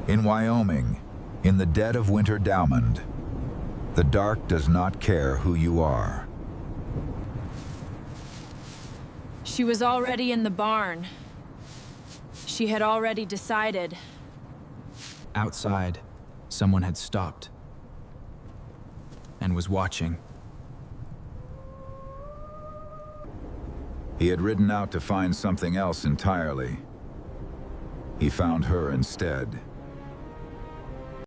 In Wyoming, in the dead of winter Dowmond, the dark does not care who you are. She was already in the barn. She had already decided. Outside, someone had stopped and was watching. He had ridden out to find something else entirely. He found her instead.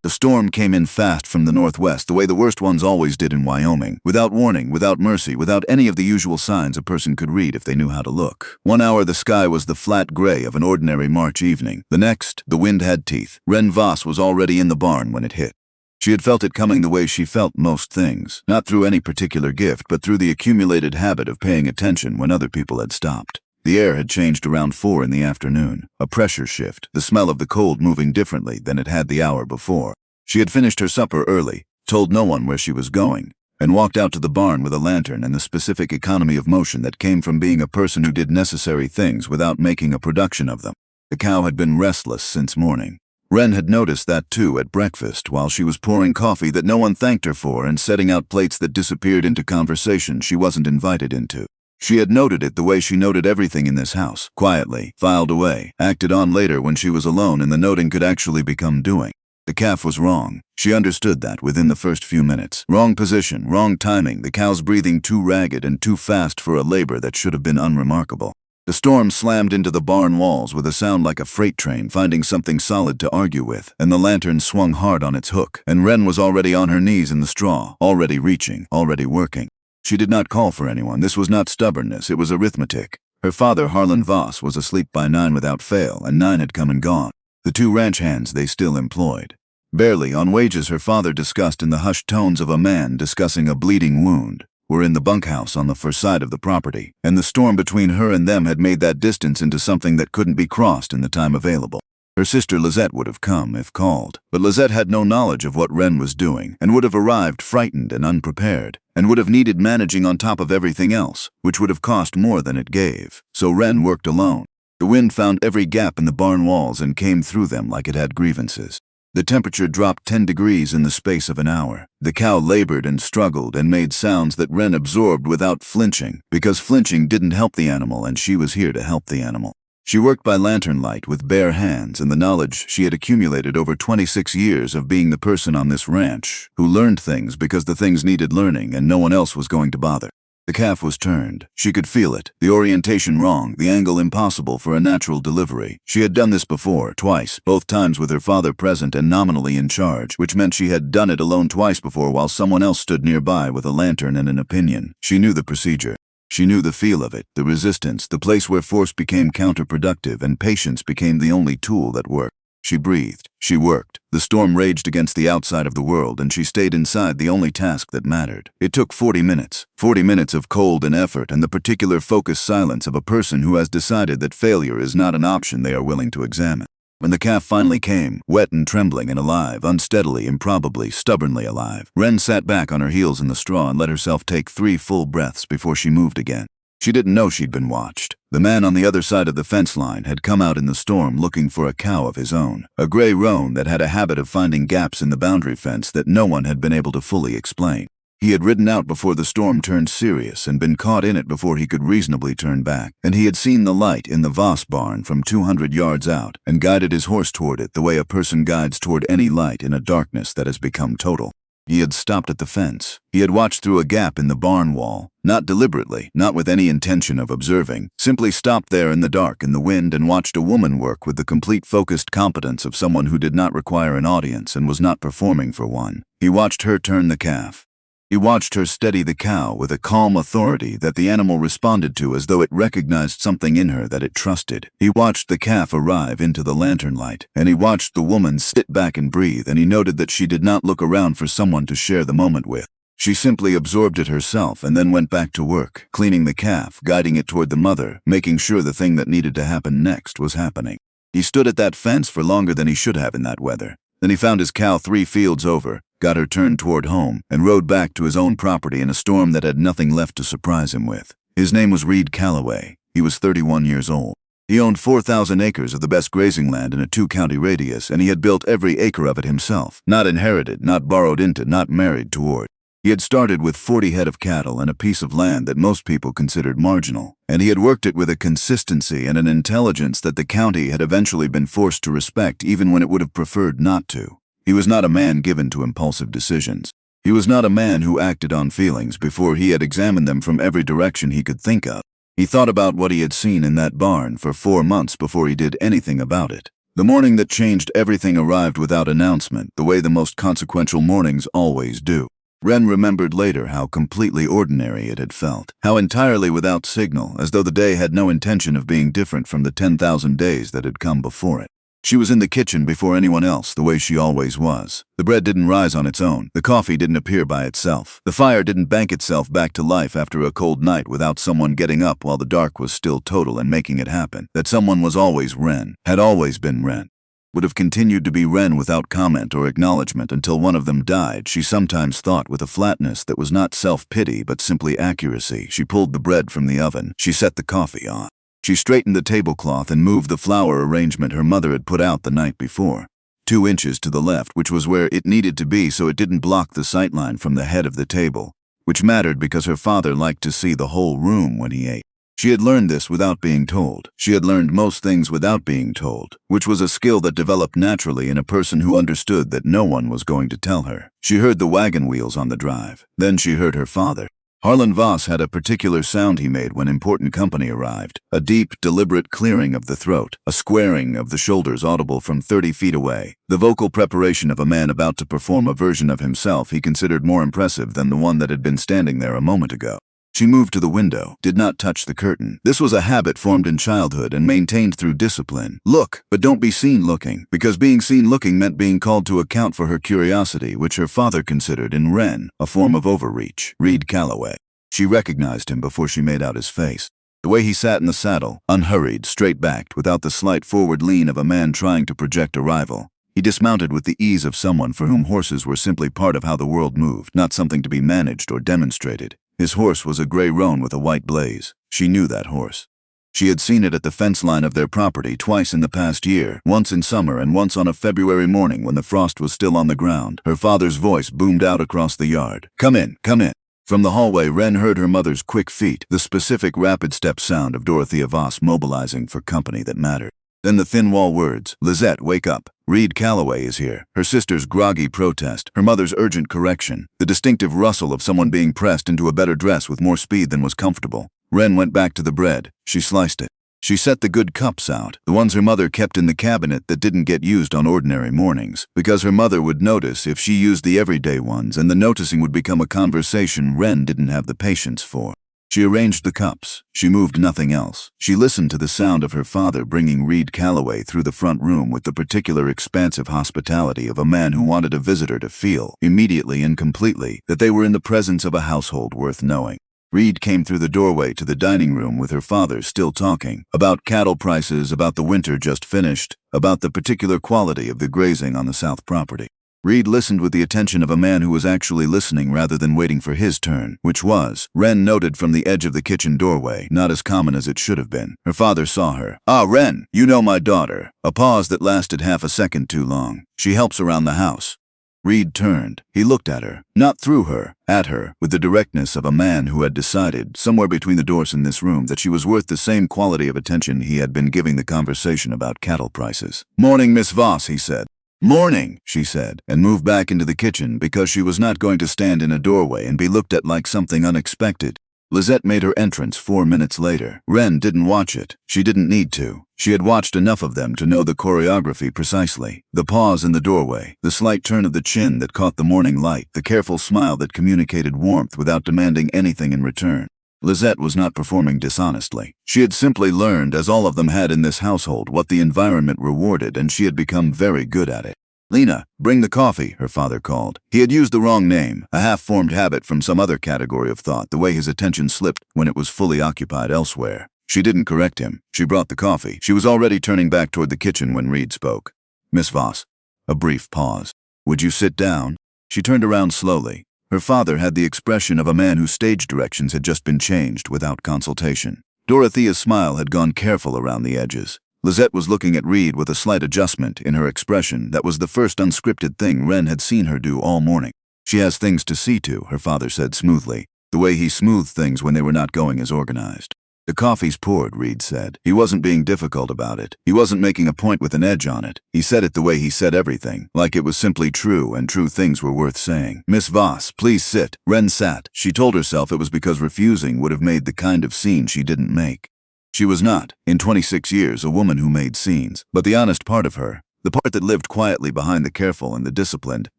The storm came in fast from the northwest, the way the worst ones always did in Wyoming, without warning, without mercy, without any of the usual signs a person could read if they knew how to look. 1 hour the sky was the flat gray of an ordinary March evening. The next, the wind had teeth. Wren Voss was already in the barn when it hit. She had felt it coming the way she felt most things, not through any particular gift, but through the accumulated habit of paying attention when other people had stopped. The air had changed around 4 in the afternoon, a pressure shift, the smell of the cold moving differently than it had the hour before. She had finished her supper early, told no one where she was going, and walked out to the barn with a lantern and the specific economy of motion that came from being a person who did necessary things without making a production of them. The cow had been restless since morning. Wren had noticed that too at breakfast while she was pouring coffee that no one thanked her for and setting out plates that disappeared into conversation she wasn't invited into. She had noted it the way she noted everything in this house, quietly, filed away, acted on later when she was alone and the noting could actually become doing. The calf was wrong. She understood that within the first few minutes. Wrong position, wrong timing, the cow's breathing too ragged and too fast for a labor that should have been unremarkable. The storm slammed into the barn walls with a sound like a freight train finding something solid to argue with, and the lantern swung hard on its hook, and Wren was already on her knees in the straw, already reaching, already working. She did not call for anyone. This was not stubbornness, it was arithmetic. Her father, Harlon Voss, was asleep by 9 without fail, and 9 had come and gone. The 2 ranch hands they still employed. Barely on wages her father discussed in the hushed tones of a man discussing a bleeding wound, were in the bunkhouse on the first side of the property, and the storm between her and them had made that distance into something that couldn't be crossed in the time available. Her sister Lette would have come if called, but Lette had no knowledge of what Wren was doing, and would have arrived frightened and unprepared, and would have needed managing on top of everything else, which would have cost more than it gave. So Wren worked alone. The wind found every gap in the barn walls and came through them like it had grievances. The temperature dropped 10 degrees in the space of an hour. The cow labored and struggled and made sounds that Wren absorbed without flinching, because flinching didn't help the animal and she was here to help the animal. She worked by lantern light with bare hands and the knowledge she had accumulated over 26 years of being the person on this ranch who learned things because the things needed learning and no one else was going to bother. The calf was turned. She could feel it. The orientation wrong, the angle impossible for a natural delivery. She had done this before, twice, both times with her father present and nominally in charge, which meant she had done it alone twice before while someone else stood nearby with a lantern and an opinion. She knew the procedure. She knew the feel of it, the resistance, the place where force became counterproductive and patience became the only tool that worked. She breathed. She worked. The storm raged against the outside of the world, and she stayed inside the only task that mattered. It took 40 minutes. 40 minutes of cold and effort and the particular focused silence of a person who has decided that failure is not an option they are willing to examine. When the calf finally came, wet and trembling and alive, unsteadily, improbably, stubbornly alive, Wren sat back on her heels in the straw and let herself take 3 full breaths before she moved again. She didn't know she'd been watched. The man on the other side of the fence line had come out in the storm looking for a cow of his own, a gray roan that had a habit of finding gaps in the boundary fence that no one had been able to fully explain. He had ridden out before the storm turned serious and been caught in it before he could reasonably turn back, and he had seen the light in the Voss barn from 200 yards out and guided his horse toward it the way a person guides toward any light in a darkness that has become total. He had stopped at the fence. He had watched through a gap in the barn wall, not deliberately, not with any intention of observing, simply stopped there in the dark in the wind and watched a woman work with the complete focused competence of someone who did not require an audience and was not performing for one. He watched her turn the calf. He watched her steady the cow with a calm authority that the animal responded to as though it recognized something in her that it trusted. He watched the calf arrive into the lantern light, and he watched the woman sit back and breathe, and he noted that she did not look around for someone to share the moment with. She simply absorbed it herself and then went back to work, cleaning the calf, guiding it toward the mother, making sure the thing that needed to happen next was happening. He stood at that fence for longer than he should have in that weather. Then he found his cow 3 fields over, got her turned toward home, and rode back to his own property in a storm that had nothing left to surprise him with. His name was Callaway. He was 31 years old. He owned 4,000 acres of the best grazing land in a 2-county radius, and he had built every acre of it himself. Not inherited, not borrowed into, not married toward. He had started with 40 head of cattle and a piece of land that most people considered marginal, and he had worked it with a consistency and an intelligence that the county had eventually been forced to respect even when it would have preferred not to. He was not a man given to impulsive decisions. He was not a man who acted on feelings before he had examined them from every direction he could think of. He thought about what he had seen in that barn for 4 months before he did anything about it. The morning that changed everything arrived without announcement, the way the most consequential mornings always do. Wren remembered later how completely ordinary it had felt, how entirely without signal, as though the day had no intention of being different from the 10,000 days that had come before it. She was in the kitchen before anyone else, the way she always was. The bread didn't rise on its own. The coffee didn't appear by itself. The fire didn't bank itself back to life after a cold night without someone getting up while the dark was still total and making it happen. That someone was always Wren, had always been Wren. Would have continued to be Wren without comment or acknowledgement until one of them died, she sometimes thought, with a flatness that was not self-pity but simply accuracy. She pulled the bread from the oven. She set the coffee on. She straightened the tablecloth and moved the flower arrangement her mother had put out the night before. 2 inches to the left, which was where it needed to be so it didn't block the sightline from the head of the table, which mattered because her father liked to see the whole room when he ate. She had learned this without being told. She had learned most things without being told, which was a skill that developed naturally in a person who understood that no one was going to tell her. She heard the wagon wheels on the drive. Then she heard her father. Harlon Voss had a particular sound he made when important company arrived, a deep, deliberate clearing of the throat, a squaring of the shoulders audible from 30 feet away, the vocal preparation of a man about to perform a version of himself he considered more impressive than the one that had been standing there a moment ago. She moved to the window, did not touch the curtain. This was a habit formed in childhood and maintained through discipline. Look, but don't be seen looking, because being seen looking meant being called to account for her curiosity, which her father considered in Wren a form of overreach. Read Callaway. She recognized him before she made out his face. The way he sat in the saddle, unhurried, straight-backed, without the slight forward lean of a man trying to project a rival. He dismounted with the ease of someone for whom horses were simply part of how the world moved, not something to be managed or demonstrated. His horse was a gray roan with a white blaze. She knew that horse. She had seen it at the fence line of their property twice in the past year, once in summer and once on a February morning when the frost was still on the ground. Her father's voice boomed out across the yard. Come in, come in. From the hallway, Wren heard her mother's quick feet, the specific rapid step sound of Dorothea Voss mobilizing for company that mattered. Then the thin wall words, Lette, wake up. Read Callaway is here. Her sister's groggy protest, her mother's urgent correction, the distinctive rustle of someone being pressed into a better dress with more speed than was comfortable. Wren went back to the bread. She sliced it. She set the good cups out, the ones her mother kept in the cabinet that didn't get used on ordinary mornings, because her mother would notice if she used the everyday ones, and the noticing would become a conversation Wren didn't have the patience for. She arranged the cups. She moved nothing else. She listened to the sound of her father bringing Reed Callaway through the front room with the particular expansive hospitality of a man who wanted a visitor to feel, immediately and completely, that they were in the presence of a household worth knowing. Reed came through the doorway to the dining room with her father still talking, about cattle prices, about the winter just finished, about the particular quality of the grazing on the south property. Reed listened with the attention of a man who was actually listening rather than waiting for his turn, which was, Wren noted from the edge of the kitchen doorway, not as common as it should have been. Her father saw her. Ah, Wren, you know my daughter. A pause that lasted half a second too long. She helps around the house. Reed turned. He looked at her, not through her, at her, with the directness of a man who had decided, somewhere between the doors in this room, that she was worth the same quality of attention he had been giving the conversation about cattle prices. Morning, Miss Voss, he said. Morning, she said, and moved back into the kitchen because she was not going to stand in a doorway and be looked at like something unexpected. Lette made her entrance 4 minutes later. Wren didn't watch it. She didn't need to. She had watched enough of them to know the choreography precisely. The pause in the doorway, the slight turn of the chin that caught the morning light, the careful smile that communicated warmth without demanding anything in return. Lette was not performing dishonestly. She had simply learned, as all of them had in this household, what the environment rewarded, and she had become very good at it. Lena, bring the coffee, her father called. He had used the wrong name, a half-formed habit from some other category of thought, the way his attention slipped when it was fully occupied elsewhere. She didn't correct him. She brought the coffee. She was already turning back toward the kitchen when Reed spoke. Miss Voss. A brief pause. Would you sit down? She turned around slowly. Her father had the expression of a man whose stage directions had just been changed without consultation. Dorothea's smile had gone careful around the edges. Lette was looking at Reed with a slight adjustment in her expression that was the first unscripted thing Wren had seen her do all morning. She has things to see to, her father said smoothly, the way he smoothed things when they were not going as organized. The coffee's poured, Reed said. He wasn't being difficult about it. He wasn't making a point with an edge on it. He said it the way he said everything, like it was simply true and true things were worth saying. Miss Voss, please sit. Wren sat. She told herself it was because refusing would have made the kind of scene she didn't make. She was not, in 26 years, a woman who made scenes, but the honest part of her, the part that lived quietly behind the careful and the disciplined,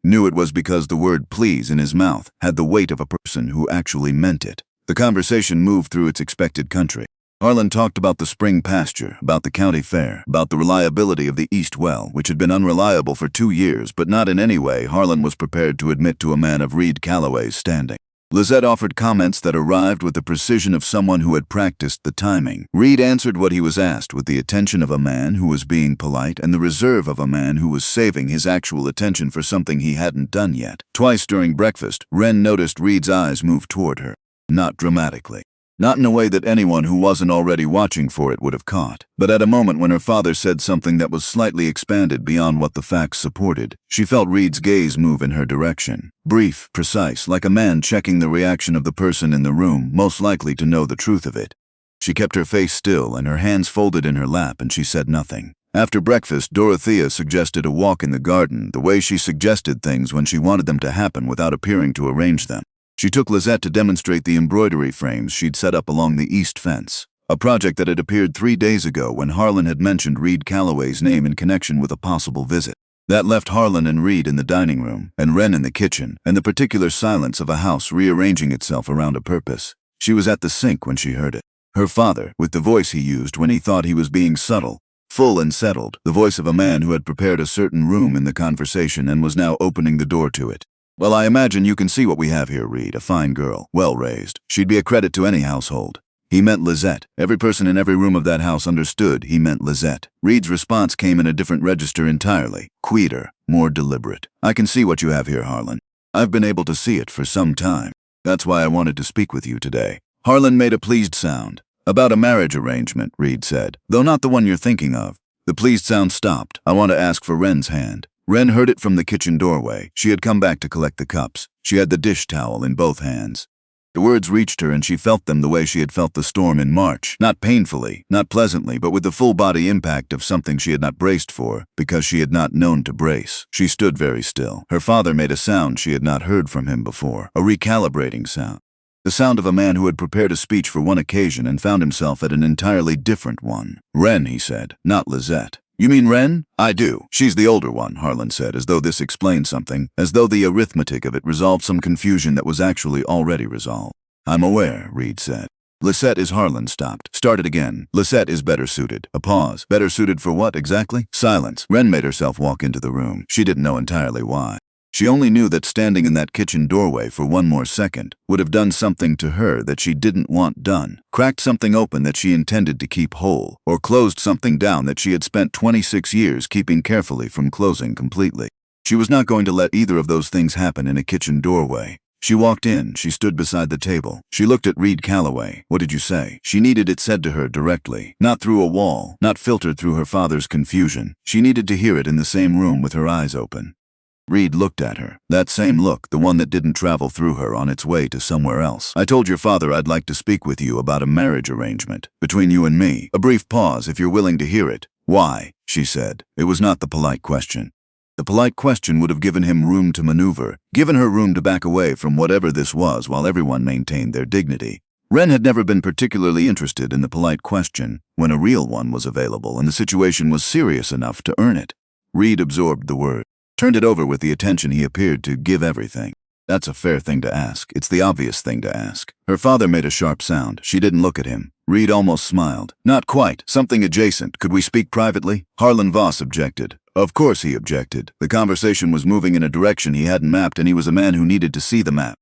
knew it was because the word please in his mouth had the weight of a person who actually meant it. The conversation moved through its expected country. Harlon talked about the spring pasture, about the county fair, about the reliability of the east well, which had been unreliable for 2 years, but not in any way Harlon was prepared to admit to a man of Reed Callaway's standing. Lette offered comments that arrived with the precision of someone who had practiced the timing. Reed answered what he was asked with the attention of a man who was being polite and the reserve of a man who was saving his actual attention for something he hadn't done yet. Twice during breakfast, Wren noticed Reed's eyes move toward her. Not dramatically. Not in a way that anyone who wasn't already watching for it would have caught, but at a moment when her father said something that was slightly expanded beyond what the facts supported, she felt Reed's gaze move in her direction. Brief, precise, like a man checking the reaction of the person in the room, most likely to know the truth of it. She kept her face still and her hands folded in her lap, and she said nothing. After breakfast, Dorothea suggested a walk in the garden, the way she suggested things when she wanted them to happen without appearing to arrange them. She took Lette to demonstrate the embroidery frames she'd set up along the east fence, a project that had appeared 3 days ago when Harlon had mentioned Reed Callaway's name in connection with a possible visit. That left Harlon and Reed in the dining room, and Wren in the kitchen, and the particular silence of a house rearranging itself around a purpose. She was at the sink when she heard it. Her father, with the voice he used when he thought he was being subtle, full and settled, the voice of a man who had prepared a certain room in the conversation and was now opening the door to it. Well, I imagine you can see what we have here, Reed. A fine girl, well-raised. She'd be a credit to any household. He meant Lette. Every person in every room of that house understood he meant Lette. Reed's response came in a different register entirely. Quieter, more deliberate. I can see what you have here, Harlon. I've been able to see it for some time. That's why I wanted to speak with you today. Harlon made a pleased sound. About a marriage arrangement, Reed said, though not the one you're thinking of. The pleased sound stopped. I want to ask for Wren's hand. Wren heard it from the kitchen doorway. She had come back to collect the cups. She had the dish towel in both hands. The words reached her and she felt them the way she had felt the storm in March. Not painfully, not pleasantly, but with the full body impact of something she had not braced for, because she had not known to brace. She stood very still. Her father made a sound she had not heard from him before, a recalibrating sound. The sound of a man who had prepared a speech for one occasion and found himself at an entirely different one. Wren, he said, not Lette. You mean Wren? I do. She's the older one, Harlon said, as though this explained something, as though the arithmetic of it resolved some confusion that was actually already resolved. I'm aware, Reed said. Lette is Harlon stopped. Started again. Lette is better suited. A pause. Better suited for what, exactly? Silence. Wren made herself walk into the room. She didn't know entirely why. She only knew that standing in that kitchen doorway for one more second would have done something to her that she didn't want done, cracked something open that she intended to keep whole, or closed something down that she had spent 26 years keeping carefully from closing completely. She was not going to let either of those things happen in a kitchen doorway. She walked in, she stood beside the table. She looked at Reed Callaway. What did you say? She needed it said to her directly, not through a wall, not filtered through her father's confusion. She needed to hear it in the same room with her eyes open. Reed looked at her. That same look, the one that didn't travel through her on its way to somewhere else. I told your father I'd like to speak with you about a marriage arrangement. Between you and me. A brief pause if you're willing to hear it. Why? She said. It was not the polite question. The polite question would have given him room to maneuver, given her room to back away from whatever this was while everyone maintained their dignity. Wren had never been particularly interested in the polite question when a real one was available and the situation was serious enough to earn it. Reed absorbed the word. Turned it over with the attention he appeared to give everything. That's a fair thing to ask. It's the obvious thing to ask. Her father made a sharp sound. She didn't look at him. Reed almost smiled. Not quite. Something adjacent. Could we speak privately? Harlon Voss objected. Of course he objected. The conversation was moving in a direction he hadn't mapped and he was a man who needed to see the map.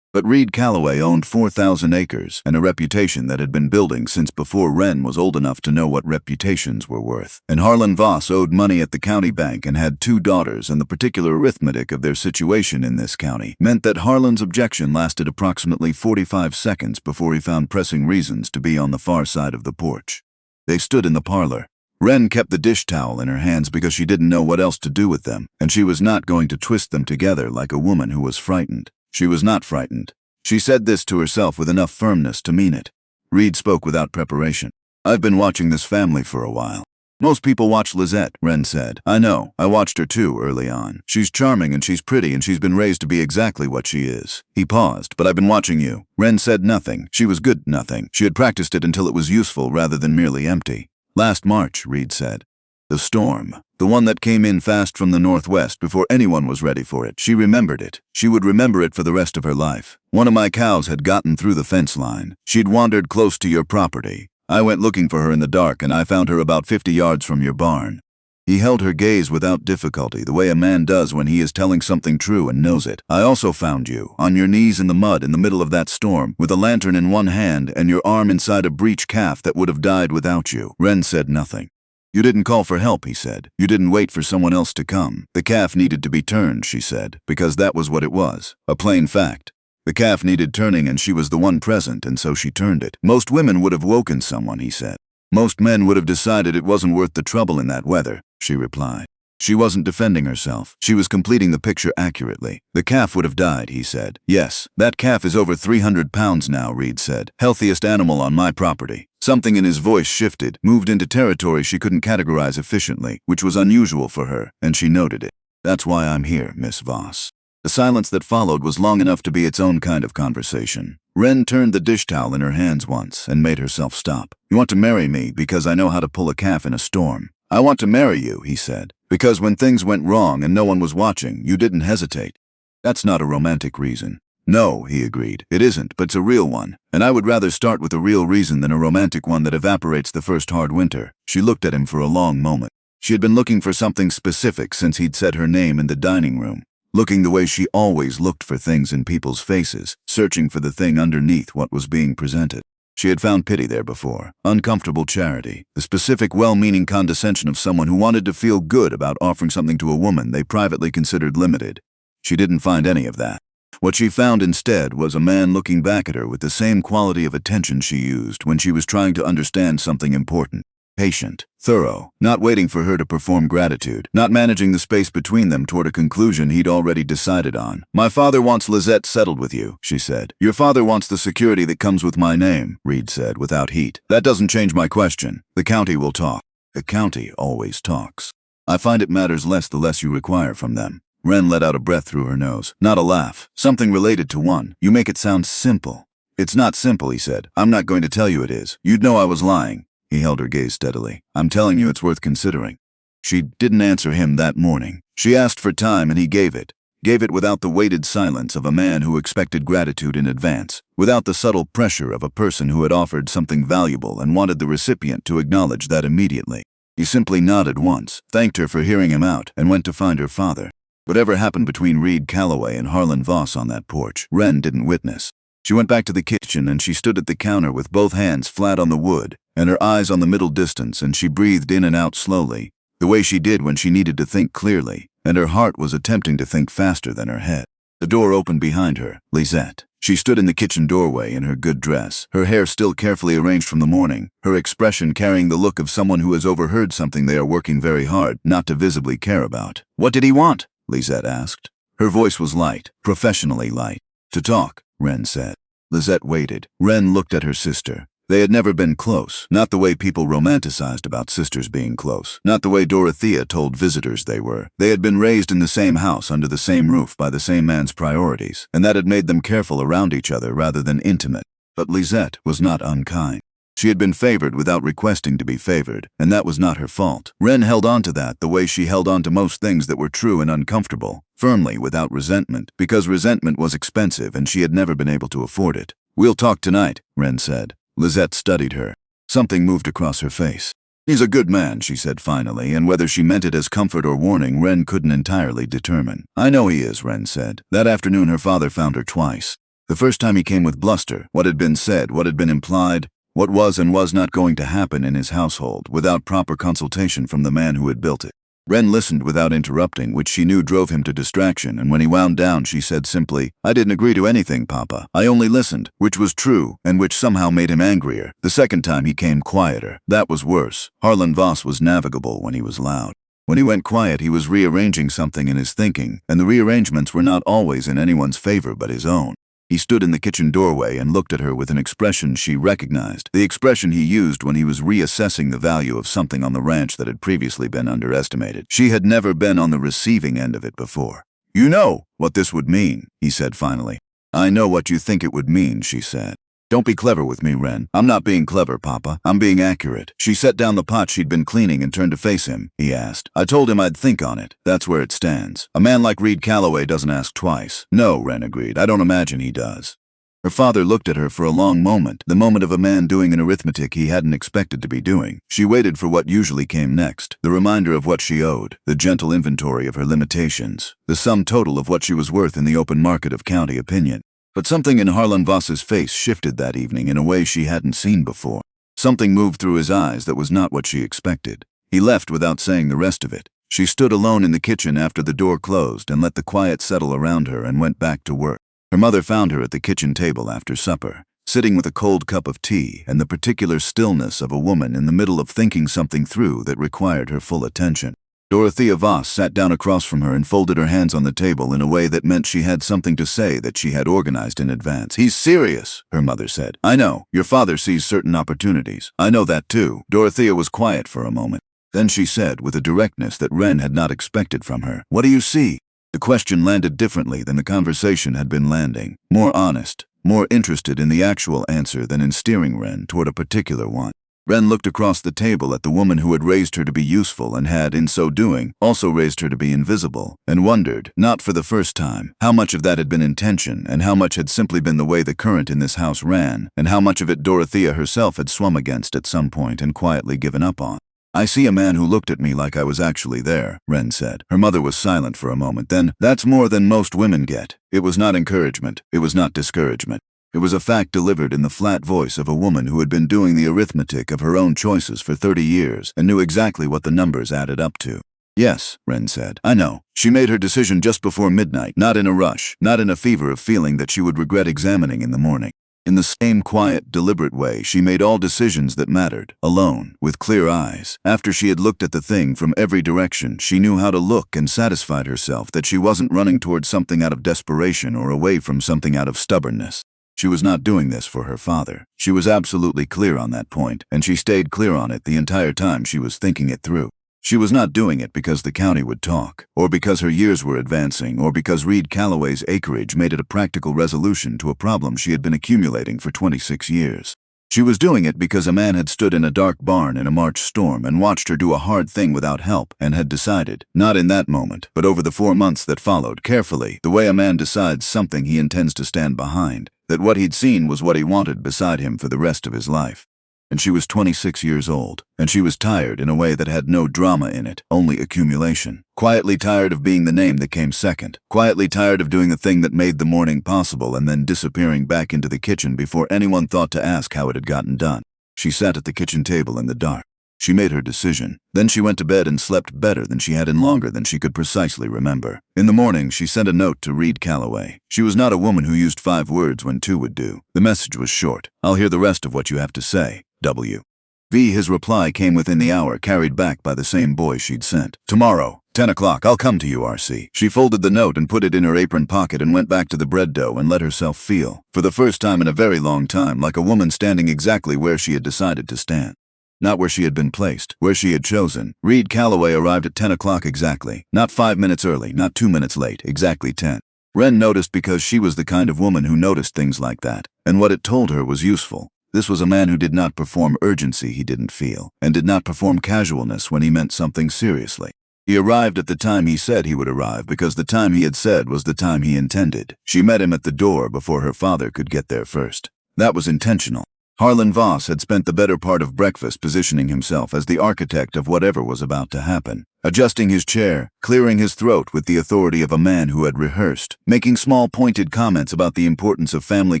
But Reed Callaway owned 4,000 acres and a reputation that had been building since before Wren was old enough to know what reputations were worth. And Harlon Voss owed money at the county bank and had 2 daughters, and the particular arithmetic of their situation in this county meant that Harlon's objection lasted approximately 45 seconds before he found pressing reasons to be on the far side of the porch. They stood in the parlor. Wren kept the dish towel in her hands because she didn't know what else to do with them, and she was not going to twist them together like a woman who was frightened. She was not frightened. She said this to herself with enough firmness to mean it. Reed spoke without preparation. I've been watching this family for a while. Most people watch Lette, Wren said. I know. I watched her too early on. She's charming and she's pretty and she's been raised to be exactly what she is. He paused. But I've been watching you. Wren said nothing. She was good nothing. She had practiced it until it was useful rather than merely empty. Last March, Reed said. The storm. The one that came in fast from the northwest before anyone was ready for it. She remembered it. She would remember it for the rest of her life. One of my cows had gotten through the fence line. She'd wandered close to your property. I went looking for her in the dark and I found her about 50 yards from your barn. He held her gaze without difficulty, the way a man does when he is telling something true and knows it. I also found you, on your knees in the mud in the middle of that storm, with a lantern in one hand and your arm inside a breech calf that would have died without you. Wren said nothing. You didn't call for help, he said. You didn't wait for someone else to come. The calf needed to be turned, she said, because that was what it was. A plain fact. The calf needed turning and she was the one present, and so she turned it. Most women would have woken someone, he said. Most men would have decided it wasn't worth the trouble in that weather, she replied. She wasn't defending herself. She was completing the picture accurately. The calf would have died, he said. Yes, that calf is over 300 pounds now, Reed said. Healthiest animal on my property. Something in his voice shifted, moved into territory she couldn't categorize efficiently, which was unusual for her, and she noted it. That's why I'm here, Miss Voss. The silence that followed was long enough to be its own kind of conversation. Wren turned the dish towel in her hands once and made herself stop. You want to marry me because I know how to pull a calf in a storm. I want to marry you, he said, because when things went wrong and no one was watching, you didn't hesitate. That's not a romantic reason. No, he agreed. It isn't, but it's a real one. And I would rather start with a real reason than a romantic one that evaporates the first hard winter. She looked at him for a long moment. She had been looking for something specific since he'd said her name in the dining room. Looking the way she always looked for things in people's faces, searching for the thing underneath what was being presented. She had found pity there before, uncomfortable charity, the specific well-meaning condescension of someone who wanted to feel good about offering something to a woman they privately considered limited. She didn't find any of that. What she found instead was a man looking back at her with the same quality of attention she used when she was trying to understand something important. Patient, thorough, not waiting for her to perform gratitude, not managing the space between them toward a conclusion he'd already decided on. My father wants Lette settled with you, she said. Your father wants the security that comes with my name, Reed said without heat. That doesn't change my question. The county will talk. The county always talks. I find it matters less the less you require from them. Wren let out a breath through her nose. Not a laugh. Something related to one. You make it sound simple. It's not simple, he said. I'm not going to tell you it is. You'd know I was lying. He held her gaze steadily. I'm telling you it's worth considering. She didn't answer him that morning. She asked for time and he gave it. Gave it without the weighted silence of a man who expected gratitude in advance, without the subtle pressure of a person who had offered something valuable and wanted the recipient to acknowledge that immediately. He simply nodded once, thanked her for hearing him out, and went to find her father. Whatever happened between Reed Callaway and Harlon Voss on that porch, Wren didn't witness. She went back to the kitchen and she stood at the counter with both hands flat on the wood and her eyes on the middle distance, and she breathed in and out slowly, the way she did when she needed to think clearly, and her heart was attempting to think faster than her head. The door opened behind her. Lette. She stood in the kitchen doorway in her good dress, her hair still carefully arranged from the morning, her expression carrying the look of someone who has overheard something they are working very hard not to visibly care about. What did he want? Lette asked. Her voice was light, professionally light. To talk, Wren said. Lette waited. Wren looked at her sister. They had never been close, not the way people romanticized about sisters being close, not the way Dorothea told visitors they were. They had been raised in the same house under the same roof by the same man's priorities, and that had made them careful around each other rather than intimate. But Lette was not unkind. She had been favored without requesting to be favored, and that was not her fault. Wren held on to that the way she held on to most things that were true and uncomfortable, firmly without resentment, because resentment was expensive and she had never been able to afford it. We'll talk tonight, Wren said. Lette studied her. Something moved across her face. He's a good man, she said finally, and whether she meant it as comfort or warning, Wren couldn't entirely determine. I know he is, Wren said. That afternoon her father found her twice. The first time he came with bluster, what had been said, what had been implied, what was and was not going to happen in his household without proper consultation from the man who had built it. Wren listened without interrupting, which she knew drove him to distraction, and when he wound down, she said simply, "I didn't agree to anything, Papa. I only listened," which was true, and which somehow made him angrier. The second time he came quieter. That was worse. Harlon Voss was navigable when he was loud. When he went quiet, he was rearranging something in his thinking, and the rearrangements were not always in anyone's favor but his own. He stood in the kitchen doorway and looked at her with an expression she recognized, the expression he used when he was reassessing the value of something on the ranch that had previously been underestimated. She had never been on the receiving end of it before. "You know what this would mean," he said finally. "I know what you think it would mean," she said. "Don't be clever with me, Wren." "I'm not being clever, Papa. I'm being accurate." She set down the pot she'd been cleaning and turned to face him. He asked. "I told him I'd think on it. That's where it stands. A man like Reed Callaway doesn't ask twice." "No," Wren agreed. "I don't imagine he does." Her father looked at her for a long moment, the moment of a man doing an arithmetic he hadn't expected to be doing. She waited for what usually came next, the reminder of what she owed, the gentle inventory of her limitations, the sum total of what she was worth in the open market of county opinion. But something in Harlon Voss's face shifted that evening in a way she hadn't seen before. Something moved through his eyes that was not what she expected. He left without saying the rest of it. She stood alone in the kitchen after the door closed and let the quiet settle around her and went back to work. Her mother found her at the kitchen table after supper, sitting with a cold cup of tea and the particular stillness of a woman in the middle of thinking something through that required her full attention. Dorothea Voss sat down across from her and folded her hands on the table in a way that meant she had something to say that she had organized in advance. "He's serious," her mother said. "I know. Your father sees certain opportunities. I know that too." Dorothea was quiet for a moment. Then she said, with a directness that Wren had not expected from her, "What do you see?" The question landed differently than the conversation had been landing. More honest, more interested in the actual answer than in steering Wren toward a particular one. Wren looked across the table at the woman who had raised her to be useful and had, in so doing, also raised her to be invisible, and wondered, not for the first time, how much of that had been intention and how much had simply been the way the current in this house ran, and how much of it Dorothea herself had swum against at some point and quietly given up on. "I see a man who looked at me like I was actually there," Wren said. Her mother was silent for a moment. Then, "That's more than most women get." It was not encouragement. It was not discouragement. It was a fact delivered in the flat voice of a woman who had been doing the arithmetic of her own choices for 30 years and knew exactly what the numbers added up to. "Yes," Wren said. "I know. She made her decision just before midnight, not in a rush, not in a fever of feeling that she would regret examining in the morning. In the same quiet, deliberate way, she made all decisions that mattered, alone, with clear eyes. After she had looked at the thing from every direction, she knew how to look and satisfied herself that she wasn't running towards something out of desperation or away from something out of stubbornness. She was not doing this for her father. She was absolutely clear on that point, and she stayed clear on it the entire time she was thinking it through. She was not doing it because the county would talk, or because her years were advancing, or because Reed Callaway's acreage made it a practical resolution to a problem she had been accumulating for 26 years. She was doing it because a man had stood in a dark barn in a March storm and watched her do a hard thing without help and had decided, not in that moment, but over the 4 months that followed, carefully, the way a man decides something he intends to stand behind, that what he'd seen was what he wanted beside him for the rest of his life. And she was 26 years old, and she was tired in a way that had no drama in it, only accumulation. Quietly tired of being the name that came second, quietly tired of doing the thing that made the morning possible and then disappearing back into the kitchen before anyone thought to ask how it had gotten done. She sat at the kitchen table in the dark. She made her decision. Then she went to bed and slept better than she had in longer than she could precisely remember. In the morning, she sent a note to Reed Callaway. She was not a woman who used 5 words when 2 would do. The message was short. "I'll hear the rest of what you have to say. W." His reply came within the hour, carried back by the same boy she'd sent. "Tomorrow, 10 o'clock, I'll come to you, RC." She folded the note and put it in her apron pocket and went back to the bread dough and let herself feel, for the first time in a very long time, like a woman standing exactly where she had decided to stand. Not where she had been placed, where she had chosen. Reed Callaway arrived at 10 o'clock exactly. Not 5 minutes early, not 2 minutes late, exactly 10. Wren noticed because she was the kind of woman who noticed things like that, and what it told her was useful. This was a man who did not perform urgency he didn't feel, and did not perform casualness when he meant something seriously. He arrived at the time he said he would arrive because the time he had said was the time he intended. She met him at the door before her father could get there first. That was intentional. Harlon Voss had spent the better part of breakfast positioning himself as the architect of whatever was about to happen, adjusting his chair, clearing his throat with the authority of a man who had rehearsed, making small pointed comments about the importance of family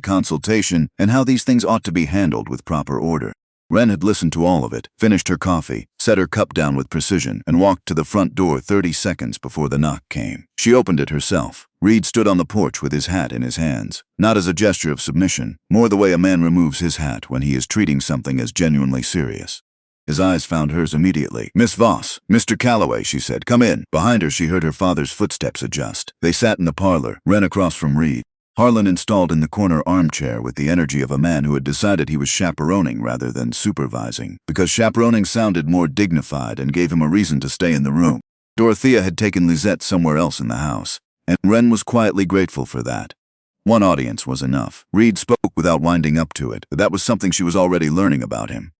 consultation and how these things ought to be handled with proper order. Wren had listened to all of it, finished her coffee, set her cup down with precision, and walked to the front door 30 seconds before the knock came. She opened it herself. Reed stood on the porch with his hat in his hands, not as a gesture of submission, more the way a man removes his hat when he is treating something as genuinely serious. His eyes found hers immediately. "Miss Voss, Mr. Callaway," she said. "Come in." Behind her she heard her father's footsteps adjust. They sat in the parlor, Wren across from Reed. Harlon installed in the corner armchair with the energy of a man who had decided he was chaperoning rather than supervising, because chaperoning sounded more dignified and gave him a reason to stay in the room. Dorothea had taken Lette somewhere else in the house, and Wren was quietly grateful for that. One audience was enough. Reed spoke without winding up to it, but that was something she was already learning about him.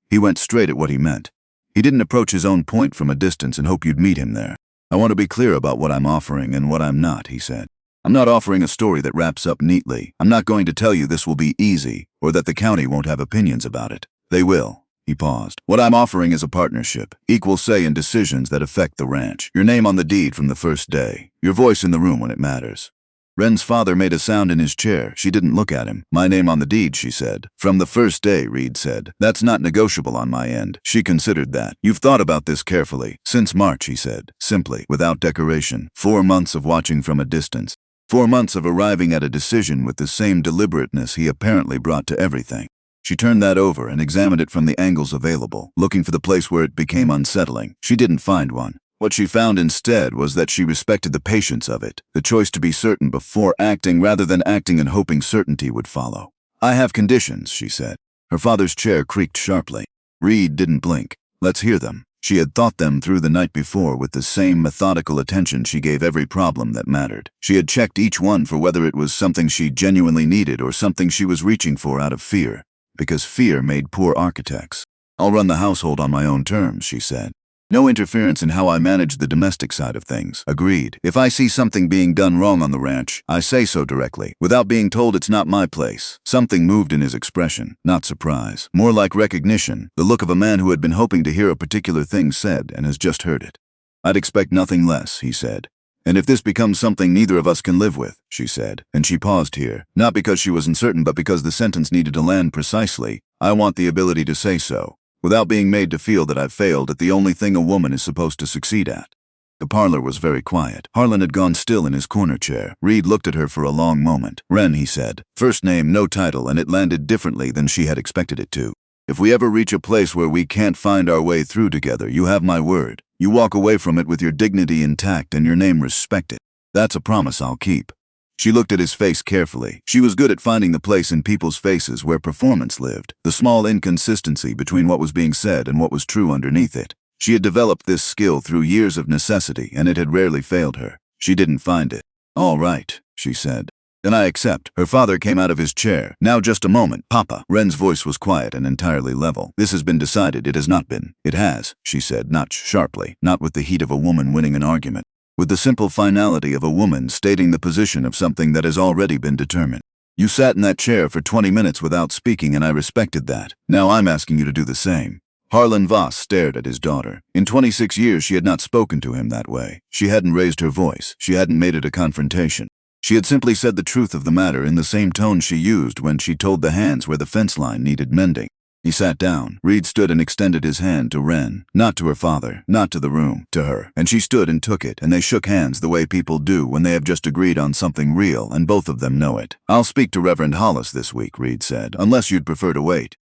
He went straight at what he meant. He didn't approach his own point from a distance and hope you'd meet him there. "I want to be clear about what I'm offering and what I'm not," he said. "I'm not offering a story that wraps up neatly. I'm not going to tell you this will be easy, or that the county won't have opinions about it. They will." He paused. "What I'm offering is a partnership, equal say in decisions that affect the ranch. Your name on the deed from the first day. Your voice in the room when it matters." Wren's father made a sound in his chair. She didn't look at him. "My name on the deed," she said. "From the first day," Reed said. "That's not negotiable on my end." She considered that. "You've thought about this carefully." "Since March," he said, simply, without decoration. 4 months of watching from a distance. 4 months of arriving at a decision with the same deliberateness he apparently brought to everything. She turned that over and examined it from the angles available, looking for the place where it became unsettling. She didn't find one. What she found instead was that she respected the patience of it, the choice to be certain before acting rather than acting and hoping certainty would follow. "I have conditions," she said. Her father's chair creaked sharply. Reed didn't blink. "Let's hear them." She had thought them through the night before with the same methodical attention she gave every problem that mattered. She had checked each one for whether it was something she genuinely needed or something she was reaching for out of fear, because fear made poor architects. "I'll run the household on my own terms," she said. "No interference in how I manage the domestic side of things." Agreed. "If I see something being done wrong on the ranch, I say so directly, without being told it's not my place." Something moved in his expression, not surprise, more like recognition, the look of a man who had been hoping to hear a particular thing said and has just heard it. "I'd expect nothing less," he said. "And if this becomes something neither of us can live with," she said, and she paused here, not because she was uncertain but because the sentence needed to land precisely, "I want the ability to say so, without being made to feel that I've failed at the only thing a woman is supposed to succeed at." The parlor was very quiet. Harlon had gone still in his corner chair. Reed looked at her for a long moment. "Wren," he said. First name, no title, and it landed differently than she had expected it to. "If we ever reach a place where we can't find our way through together, you have my word. You walk away from it with your dignity intact and your name respected. That's a promise I'll keep." She looked at his face carefully. She was good at finding the place in people's faces where performance lived, the small inconsistency between what was being said and what was true underneath it. She had developed this skill through years of necessity, and it had rarely failed her. She didn't find it. "All right," she said. "Then I accept." Her father came out of his chair. "Now just a moment, Papa." Wren's voice was quiet and entirely level. "This has been decided. It has not been." "It has," she said, not sharply, not with the heat of a woman winning an argument, with the simple finality of a woman stating the position of something that has already been determined. "You sat in that chair for 20 minutes without speaking, and I respected that. Now I'm asking you to do the same." Harlon Voss stared at his daughter. In 26 years she had not spoken to him that way. She hadn't raised her voice. She hadn't made it a confrontation. She had simply said the truth of the matter in the same tone she used when she told the hands where the fence line needed mending. He sat down. Reed stood and extended his hand to Wren, not to her father, not to the room, to her. And she stood and took it, and they shook hands the way people do when they have just agreed on something real and both of them know it. "I'll speak to Reverend Hollis this week," Reed said, "unless you'd prefer to wait."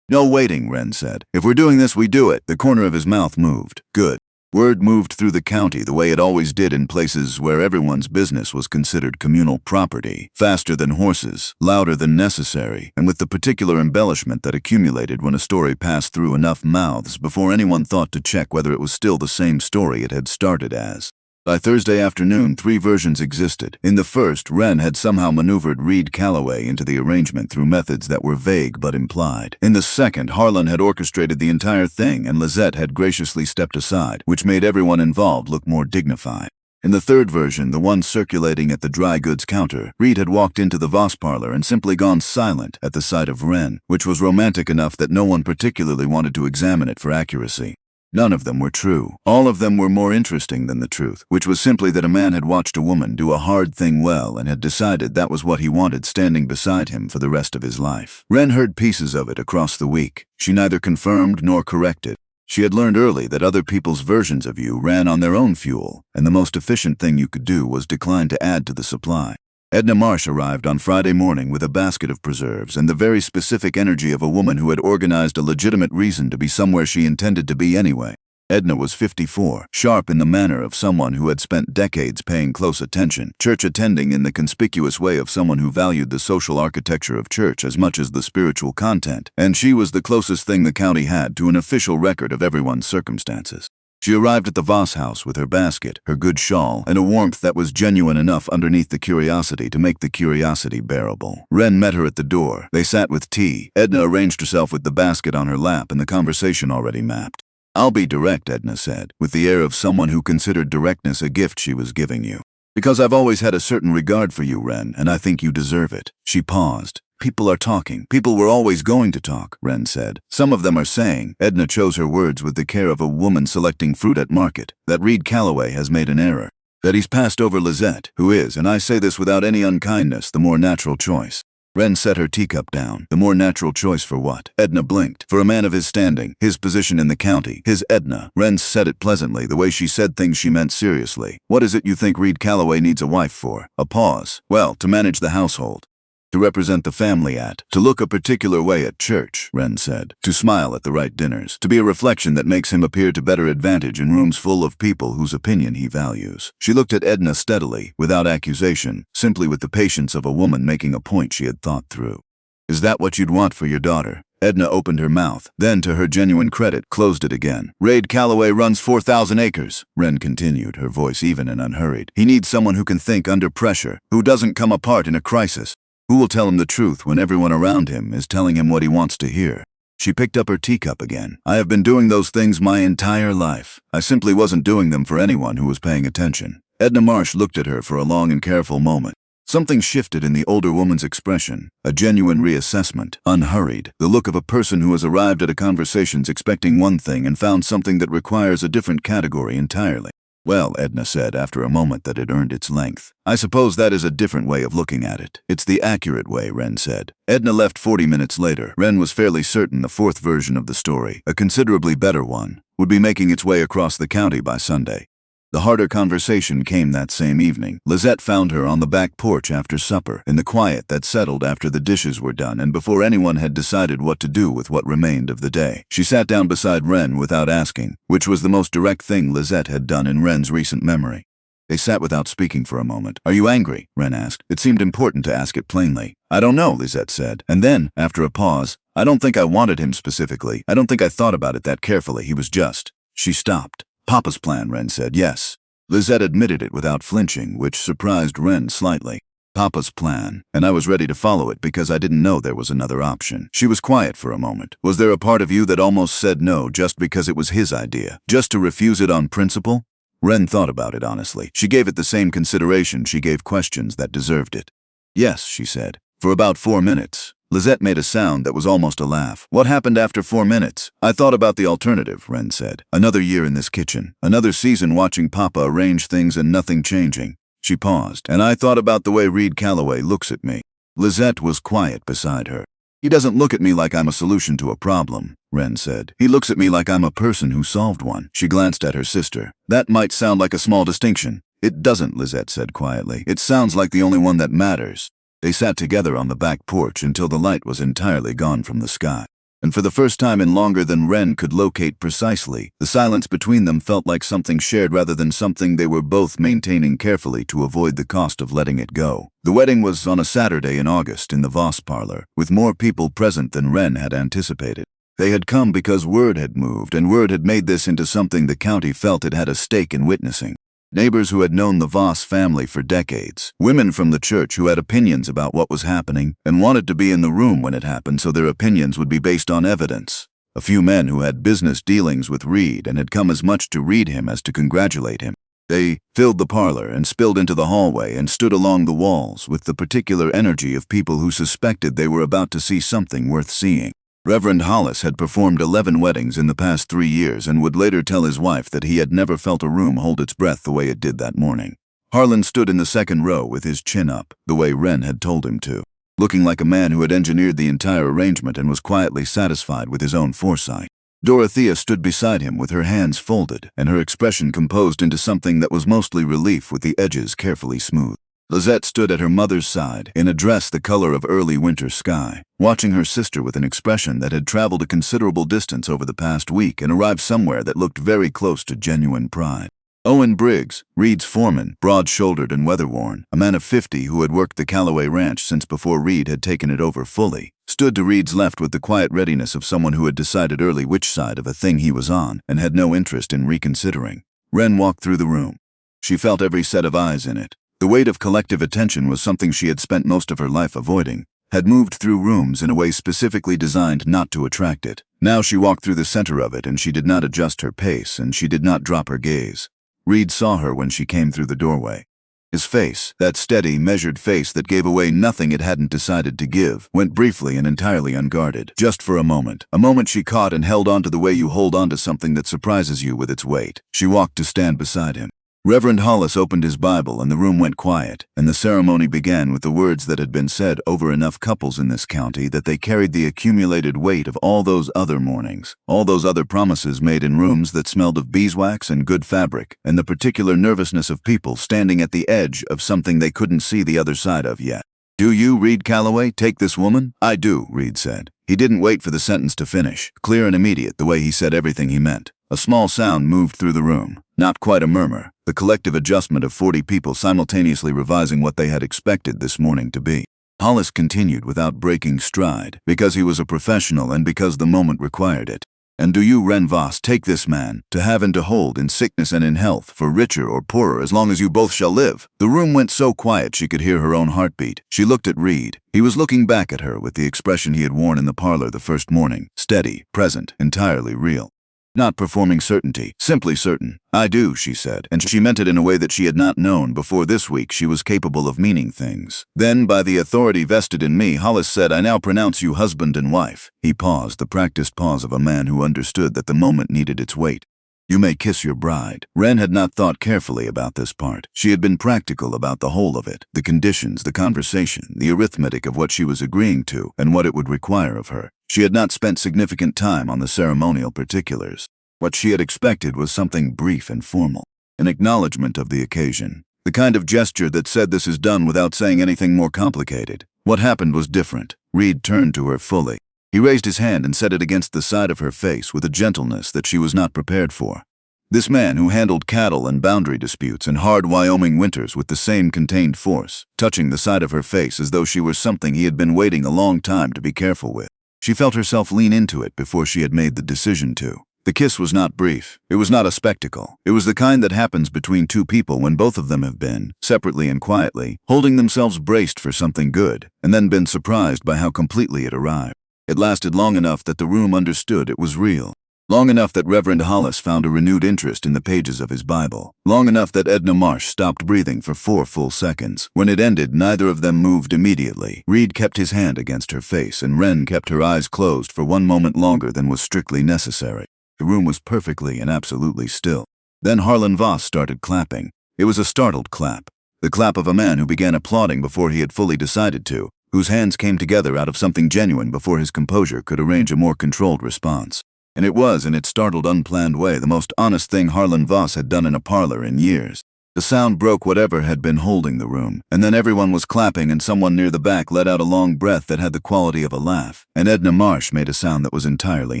"No waiting," Wren said. "If we're doing this, we do it." The corner of his mouth moved. "Good." Word moved through the county the way it always did in places where everyone's business was considered communal property, faster than horses, louder than necessary, and with the particular embellishment that accumulated when a story passed through enough mouths before anyone thought to check whether it was still the same story it had started as. By Thursday afternoon, 3 versions existed. In the first, Wren had somehow maneuvered Reed Callaway into the arrangement through methods that were vague but implied. In the second, Harlon had orchestrated the entire thing and Lette had graciously stepped aside, which made everyone involved look more dignified. In the third version, the one circulating at the dry goods counter, Reed had walked into the Voss parlor and simply gone silent at the sight of Wren, which was romantic enough that no one particularly wanted to examine it for accuracy. None of them were true. All of them were more interesting than the truth, which was simply that a man had watched a woman do a hard thing well and had decided that was what he wanted standing beside him for the rest of his life. Wren heard pieces of it across the week. She neither confirmed nor corrected. She had learned early that other people's versions of you ran on their own fuel, and the most efficient thing you could do was decline to add to the supply. Edna Marsh arrived on Friday morning with a basket of preserves and the very specific energy of a woman who had organized a legitimate reason to be somewhere she intended to be anyway. Edna was 54, sharp in the manner of someone who had spent decades paying close attention, church attending in the conspicuous way of someone who valued the social architecture of church as much as the spiritual content, and she was the closest thing the county had to an official record of everyone's circumstances. She arrived at the Voss house with her basket, her good shawl, and a warmth that was genuine enough underneath the curiosity to make the curiosity bearable. Wren met her at the door. They sat with tea. Edna arranged herself with the basket on her lap and the conversation already mapped. "I'll be direct," Edna said, with the air of someone who considered directness a gift she was giving you. "Because I've always had a certain regard for you, Wren, and I think you deserve it." She paused. "People are talking. People were always going to talk," Wren said. "Some of them are saying," Edna chose her words with the care of a woman selecting fruit at market, "that Reed Callaway has made an error. That he's passed over Lette, who is, and I say this without any unkindness, the more natural choice." Wren set her teacup down. The more natural choice for what? Edna blinked. For a man of his standing, his position in the county, his Edna. Wren said it pleasantly. The way she said things she meant seriously. "What is it you think Reed Callaway needs a wife for?" A pause. "Well, to manage the household. To represent the family to look a particular way at church," Wren said. "To smile at the right dinners. To be a reflection that makes him appear to better advantage in rooms full of people whose opinion he values." She looked at Edna steadily, without accusation, simply with the patience of a woman making a point she had thought through. "Is that what you'd want for your daughter?" Edna opened her mouth, then, to her genuine credit, closed it again. "Reed Callaway runs 4,000 acres, Wren continued, her voice even and unhurried. "He needs someone who can think under pressure, who doesn't come apart in a crisis. Who will tell him the truth when everyone around him is telling him what he wants to hear?" She picked up her teacup again. "I have been doing those things my entire life. I simply wasn't doing them for anyone who was paying attention." Edna Marsh looked at her for a long and careful moment. Something shifted in the older woman's expression, a genuine reassessment, unhurried, the look of a person who has arrived at a conversation expecting one thing and found something that requires a different category entirely. "Well," Edna said after a moment that had earned its length, "I suppose that is a different way of looking at it. It's the accurate way," Wren said. Edna left 40 minutes later. Wren was fairly certain the fourth version of the story, a considerably better one, would be making its way across the county by Sunday. The harder conversation came that same evening. Lette found her on the back porch after supper, in the quiet that settled after the dishes were done and before anyone had decided what to do with what remained of the day. She sat down beside Wren without asking, which was the most direct thing Lette had done in Wren's recent memory. They sat without speaking for a moment. "Are you angry?" Wren asked. It seemed important to ask it plainly. "I don't know," Lette said. And then, after a pause, "I don't think I wanted him specifically. I don't think I thought about it that carefully. He was just..." She stopped. "Papa's plan," Wren said. "Yes." Lette admitted it without flinching, which surprised Wren slightly. "Papa's plan. And I was ready to follow it because I didn't know there was another option." She was quiet for a moment. "Was there a part of you that almost said no just because it was his idea? Just to refuse it on principle?" Wren thought about it honestly. She gave it the same consideration she gave questions that deserved it. "Yes," she said. "For about 4 minutes." Lette made a sound that was almost a laugh. "What happened after 4 minutes?" "I thought about the alternative," Wren said. "Another year in this kitchen. Another season watching Papa arrange things and nothing changing." She paused. "And I thought about the way Reed Callaway looks at me." Lette was quiet beside her. "He doesn't look at me like I'm a solution to a problem," Wren said. "He looks at me like I'm a person who solved one." She glanced at her sister. "That might sound like a small distinction." "It doesn't," Lette said quietly. "It sounds like the only one that matters." They sat together on the back porch until the light was entirely gone from the sky. And for the first time in longer than Wren could locate precisely, the silence between them felt like something shared rather than something they were both maintaining carefully to avoid the cost of letting it go. The wedding was on a Saturday in August in the Voss parlor, with more people present than Wren had anticipated. They had come because word had moved, and word had made this into something the county felt it had a stake in witnessing. Neighbors who had known the Voss family for decades, women from the church who had opinions about what was happening and wanted to be in the room when it happened so their opinions would be based on evidence. A few men who had business dealings with Reed and had come as much to read him as to congratulate him. They filled the parlor and spilled into the hallway and stood along the walls with the particular energy of people who suspected they were about to see something worth seeing. Reverend Hollis had performed 11 weddings in the past 3 years and would later tell his wife that he had never felt a room hold its breath the way it did that morning. Harlon stood in the second row with his chin up, the way Wren had told him to, looking like a man who had engineered the entire arrangement and was quietly satisfied with his own foresight. Dorothea stood beside him with her hands folded and her expression composed into something that was mostly relief with the edges carefully smooth. Lette stood at her mother's side in a dress the color of early winter sky, watching her sister with an expression that had traveled a considerable distance over the past week and arrived somewhere that looked very close to genuine pride. Owen Briggs, Reed's foreman, broad-shouldered and weather-worn, a man of 50 who had worked the Callaway ranch since before Reed had taken it over fully, stood to Reed's left with the quiet readiness of someone who had decided early which side of a thing he was on and had no interest in reconsidering. Wren walked through the room. She felt every set of eyes in it. The weight of collective attention was something she had spent most of her life avoiding, had moved through rooms in a way specifically designed not to attract it. Now she walked through the center of it and she did not adjust her pace and she did not drop her gaze. Reed saw her when she came through the doorway. His face, that steady, measured face that gave away nothing it hadn't decided to give, went briefly and entirely unguarded, just for a moment she caught and held on to the way you hold on to something that surprises you with its weight. She walked to stand beside him. Reverend Hollis opened his Bible and the room went quiet, and the ceremony began with the words that had been said over enough couples in this county that they carried the accumulated weight of all those other mornings, all those other promises made in rooms that smelled of beeswax and good fabric, and the particular nervousness of people standing at the edge of something they couldn't see the other side of yet. "Do you, Reed Callaway, take this woman?" "I do," Reed said. He didn't wait for the sentence to finish, clear and immediate the way he said everything he meant. A small sound moved through the room, not quite a murmur, the collective adjustment of 40 people simultaneously revising what they had expected this morning to be. Hollis continued without breaking stride, because he was a professional and because the moment required it. "And do you, Harlon Voss, take this man, to have and to hold in sickness and in health, for richer or poorer as long as you both shall live?" The room went so quiet she could hear her own heartbeat. She looked at Reed. He was looking back at her with the expression he had worn in the parlor the first morning, steady, present, entirely real. Not performing certainty, simply certain. "I do," she said, and she meant it in a way that she had not known before this week she was capable of meaning things. "Then, by the authority vested in me," Hollis said, "I now pronounce you husband and wife." He paused, the practiced pause of a man who understood that the moment needed its weight. "You may kiss your bride." Wren had not thought carefully about this part. She had been practical about the whole of it, the conditions, the conversation, the arithmetic of what she was agreeing to and what it would require of her. She had not spent significant time on the ceremonial particulars. What she had expected was something brief and formal, an acknowledgement of the occasion, the kind of gesture that said this is done without saying anything more complicated. What happened was different. Reed turned to her fully. He raised his hand and set it against the side of her face with a gentleness that she was not prepared for. This man who handled cattle and boundary disputes in hard Wyoming winters with the same contained force, touching the side of her face as though she were something he had been waiting a long time to be careful with. She felt herself lean into it before she had made the decision to. The kiss was not brief. It was not a spectacle. It was the kind that happens between two people when both of them have been, separately and quietly, holding themselves braced for something good, and then been surprised by how completely it arrived. It lasted long enough that the room understood it was real. Long enough that Reverend Hollis found a renewed interest in the pages of his Bible. Long enough that Edna Marsh stopped breathing for 4 full seconds. When it ended, neither of them moved immediately. Reed kept his hand against her face, and Wren kept her eyes closed for 1 moment longer than was strictly necessary. The room was perfectly and absolutely still. Then Harlon Voss started clapping. It was a startled clap. The clap of a man who began applauding before he had fully decided to, whose hands came together out of something genuine before his composure could arrange a more controlled response. And it was, in its startled, unplanned way, the most honest thing Harlon Voss had done in a parlor in years. The sound broke whatever had been holding the room, and then everyone was clapping and someone near the back let out a long breath that had the quality of a laugh, and Edna Marsh made a sound that was entirely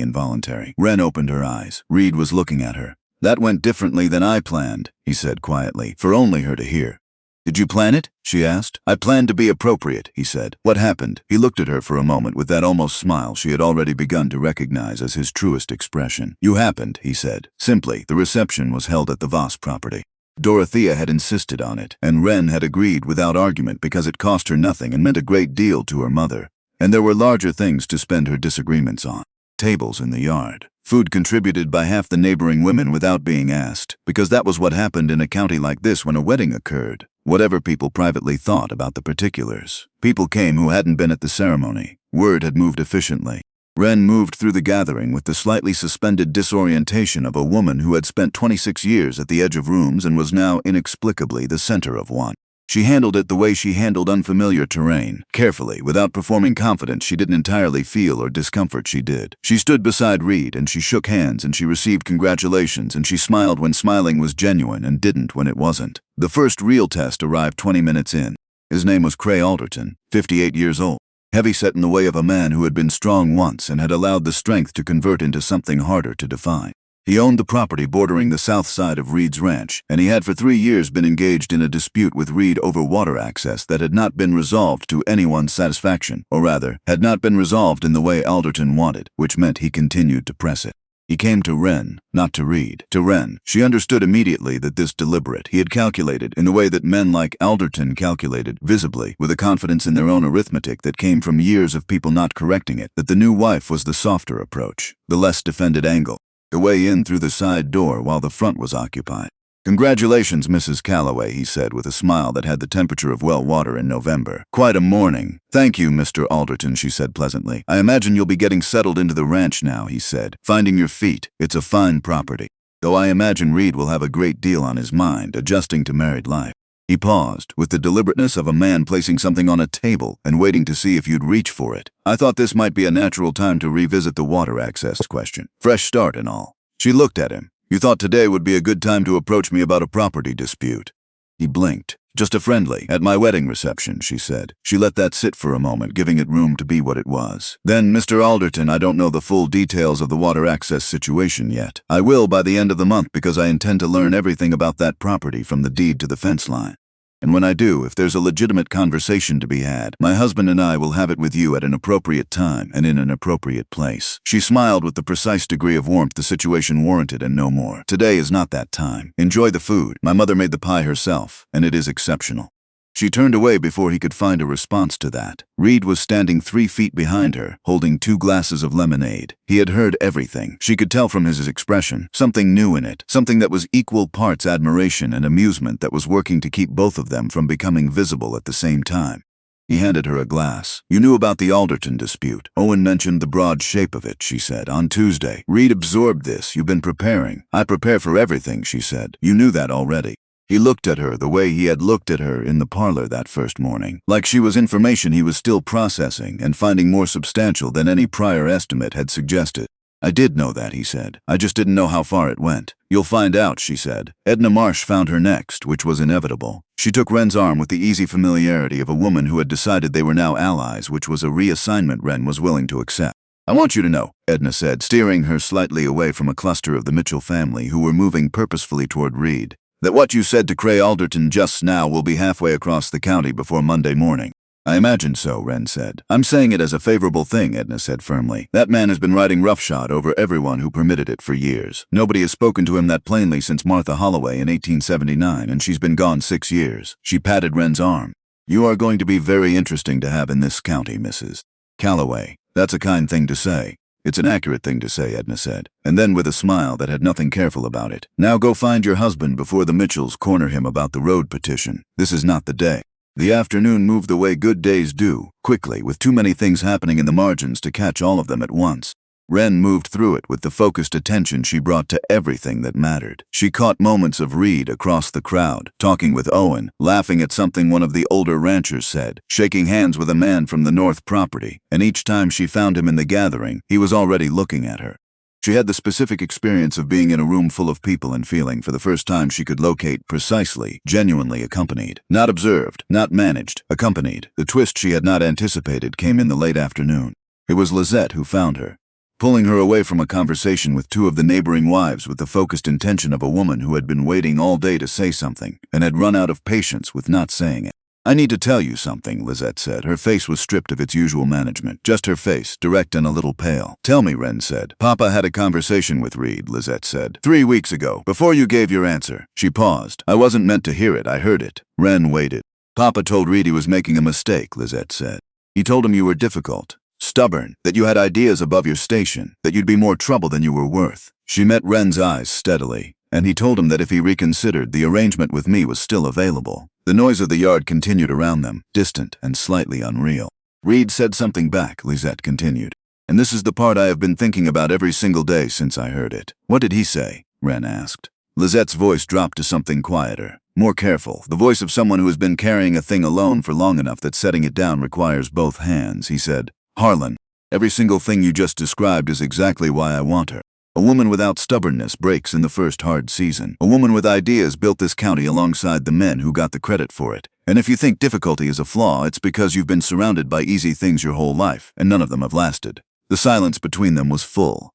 involuntary. Wren opened her eyes. Reed was looking at her. "That went differently than I planned," he said quietly, for only her to hear. "Did you plan it?" she asked. "I planned to be appropriate," he said. "What happened?" He looked at her for a moment with that almost smile she had already begun to recognize as his truest expression. "You happened," he said. "Simply, the reception was held at the Voss property. Dorothea had insisted on it, and Wren had agreed without argument because it cost her nothing and meant a great deal to her mother. And there were larger things to spend her disagreements on. Tables in the yard, Food contributed by half the neighboring women without being asked, because that was what happened in a county like this when a wedding occurred. Whatever people privately thought about the particulars. People came who hadn't been at the ceremony. Word had moved efficiently. Wren moved through the gathering with the slightly suspended disorientation of a woman who had spent 26 years at the edge of rooms and was now inexplicably the center of one. She handled it the way she handled unfamiliar terrain, carefully, without performing confidence she didn't entirely feel or discomfort she did. She stood beside Reed and she shook hands and she received congratulations and she smiled when smiling was genuine and didn't when it wasn't. The first real test arrived 20 minutes in. His name was Cray Alderton, 58 years old, heavy-set in the way of a man who had been strong once and had allowed the strength to convert into something harder to define. He owned the property bordering the south side of Reed's ranch, and he had for 3 years been engaged in a dispute with Reed over water access that had not been resolved to anyone's satisfaction, or rather, had not been resolved in the way Alderton wanted, which meant he continued to press it. He came to Wren, not to Reed. To Wren, she understood immediately that this deliberate, he had calculated in the way that men like Alderton calculated, visibly, with a confidence in their own arithmetic that came from years of people not correcting it, that the new wife was the softer approach, the less defended angle. The way in through the side door while the front was occupied. "Congratulations, Mrs. Callaway," he said with a smile that had the temperature of well water in November. "Quite a morning." "Thank you, Mr. Alderton," she said pleasantly. "I imagine you'll be getting settled into the ranch now," he said, "finding your feet. It's a fine property. Though I imagine Reed will have a great deal on his mind, adjusting to married life." He paused, with the deliberateness of a man placing something on a table and waiting to see if you'd reach for it. "I thought this might be a natural time to revisit the water access question. Fresh start and all." She looked at him. "You thought today would be a good time to approach me about a property dispute." He blinked. "Just a friendly, at my wedding reception," she said. She let that sit for a moment, giving it room to be what it was. "Then, Mr. Alderton, I don't know the full details of the water access situation yet. I will by the end of the month because I intend to learn everything about that property from the deed to the fence line. And when I do, if there's a legitimate conversation to be had, my husband and I will have it with you at an appropriate time and in an appropriate place." She smiled with the precise degree of warmth the situation warranted and no more. "Today is not that time. Enjoy the food. My mother made the pie herself, and it is exceptional." She turned away before he could find a response to that. Reed was standing 3 feet behind her, holding 2 glasses of lemonade. He had heard everything. She could tell from his expression, something new in it, something that was equal parts admiration and amusement that was working to keep both of them from becoming visible at the same time. He handed her a glass. "You knew about the Alderton dispute. Owen mentioned the broad shape of it," she said, "on Tuesday. Reed absorbed this. You've been preparing." "I prepare for everything," she said. "You knew that already." He looked at her the way he had looked at her in the parlor that first morning, like she was information he was still processing and finding more substantial than any prior estimate had suggested. "I did know that," he said. "I just didn't know how far it went." "You'll find out," she said. Edna Marsh found her next, which was inevitable. She took Wren's arm with the easy familiarity of a woman who had decided they were now allies, which was a reassignment Wren was willing to accept. "I want you to know," Edna said, steering her slightly away from a cluster of the Mitchell family who were moving purposefully toward Reed, "that what you said to Cray Alderton just now will be halfway across the county before Monday morning." "I imagine so," Wren said. "I'm saying it as a favorable thing," Edna said firmly. "That man has been riding roughshod over everyone who permitted it for years. Nobody has spoken to him that plainly since Martha Holloway in 1879, and she's been gone 6 years. She patted Wren's arm. "You are going to be very interesting to have in this county, Mrs. Callaway." "That's a kind thing to say." "It's an accurate thing to say," Edna said, and then with a smile that had nothing careful about it. "Now go find your husband before the Mitchells corner him about the road petition. This is not the day." The afternoon moved the way good days do, quickly, with too many things happening in the margins to catch all of them at once. Wren moved through it with the focused attention she brought to everything that mattered. She caught moments of Reed across the crowd, talking with Owen, laughing at something one of the older ranchers said, shaking hands with a man from the north property, and each time she found him in the gathering, he was already looking at her. She had the specific experience of being in a room full of people and feeling for the first time she could locate precisely, genuinely accompanied. Not observed, not managed, accompanied. The twist she had not anticipated came in the late afternoon. It was Lette who found her, pulling her away from a conversation with 2 of the neighboring wives with the focused intention of a woman who had been waiting all day to say something and had run out of patience with not saying it. "I need to tell you something," Lette said. Her face was stripped of its usual management. Just her face, direct and a little pale. "Tell me," Wren said. "Papa had a conversation with Reed," Lette said. "3 weeks ago, before you gave your answer." She paused. "I wasn't meant to hear it, I heard it." Wren waited. "Papa told Reed he was making a mistake," Lette said. "He told him you were difficult, stubborn, stubborn, that you had ideas above your station, that you'd be more trouble than you were worth. She met Wren's eyes steadily, and he told him that if he reconsidered, the arrangement with me was still available. The noise of the yard continued around them, distant and slightly unreal. Reed said something back, Lette continued. And this is the part I have been thinking about every single day since I heard it. What did he say? Wren asked. Lizette's voice dropped to something quieter, more careful, the voice of someone who has been carrying a thing alone for long enough that setting it down requires both hands. He said, Harlon, every single thing you just described is exactly why I want her. A woman without stubbornness breaks in the first hard season. A woman with ideas built this county alongside the men who got the credit for it. And if you think difficulty is a flaw, it's because you've been surrounded by easy things your whole life, and none of them have lasted. The silence between them was full.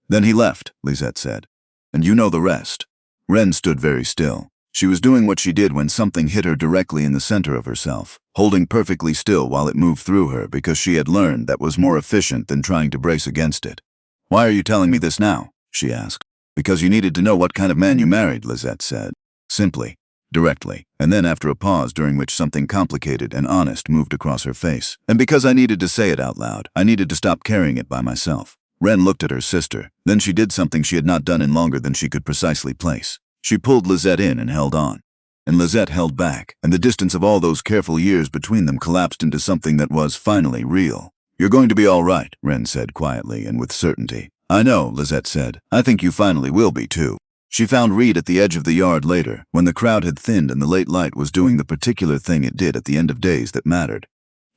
Then he left, Lette said. And you know the rest. Wren stood very still. She was doing what she did when something hit her directly in the center of herself, holding perfectly still while it moved through her because she had learned that was more efficient than trying to brace against it. Why are you telling me this now? She asked. Because you needed to know what kind of man you married, Lette said. Simply, directly, and then after a pause during which something complicated and honest moved across her face. And because I needed to say it out loud, I needed to stop carrying it by myself. Wren looked at her sister. Then she did something she had not done in longer than she could precisely place. She pulled Lette in and held on. And Lette held back, and the distance of all those careful years between them collapsed into something that was finally real. You're going to be all right, Wren said quietly and with certainty. I know, Lette said. I think you finally will be too. She found Reed at the edge of the yard later, when the crowd had thinned and the late light was doing the particular thing it did at the end of days that mattered,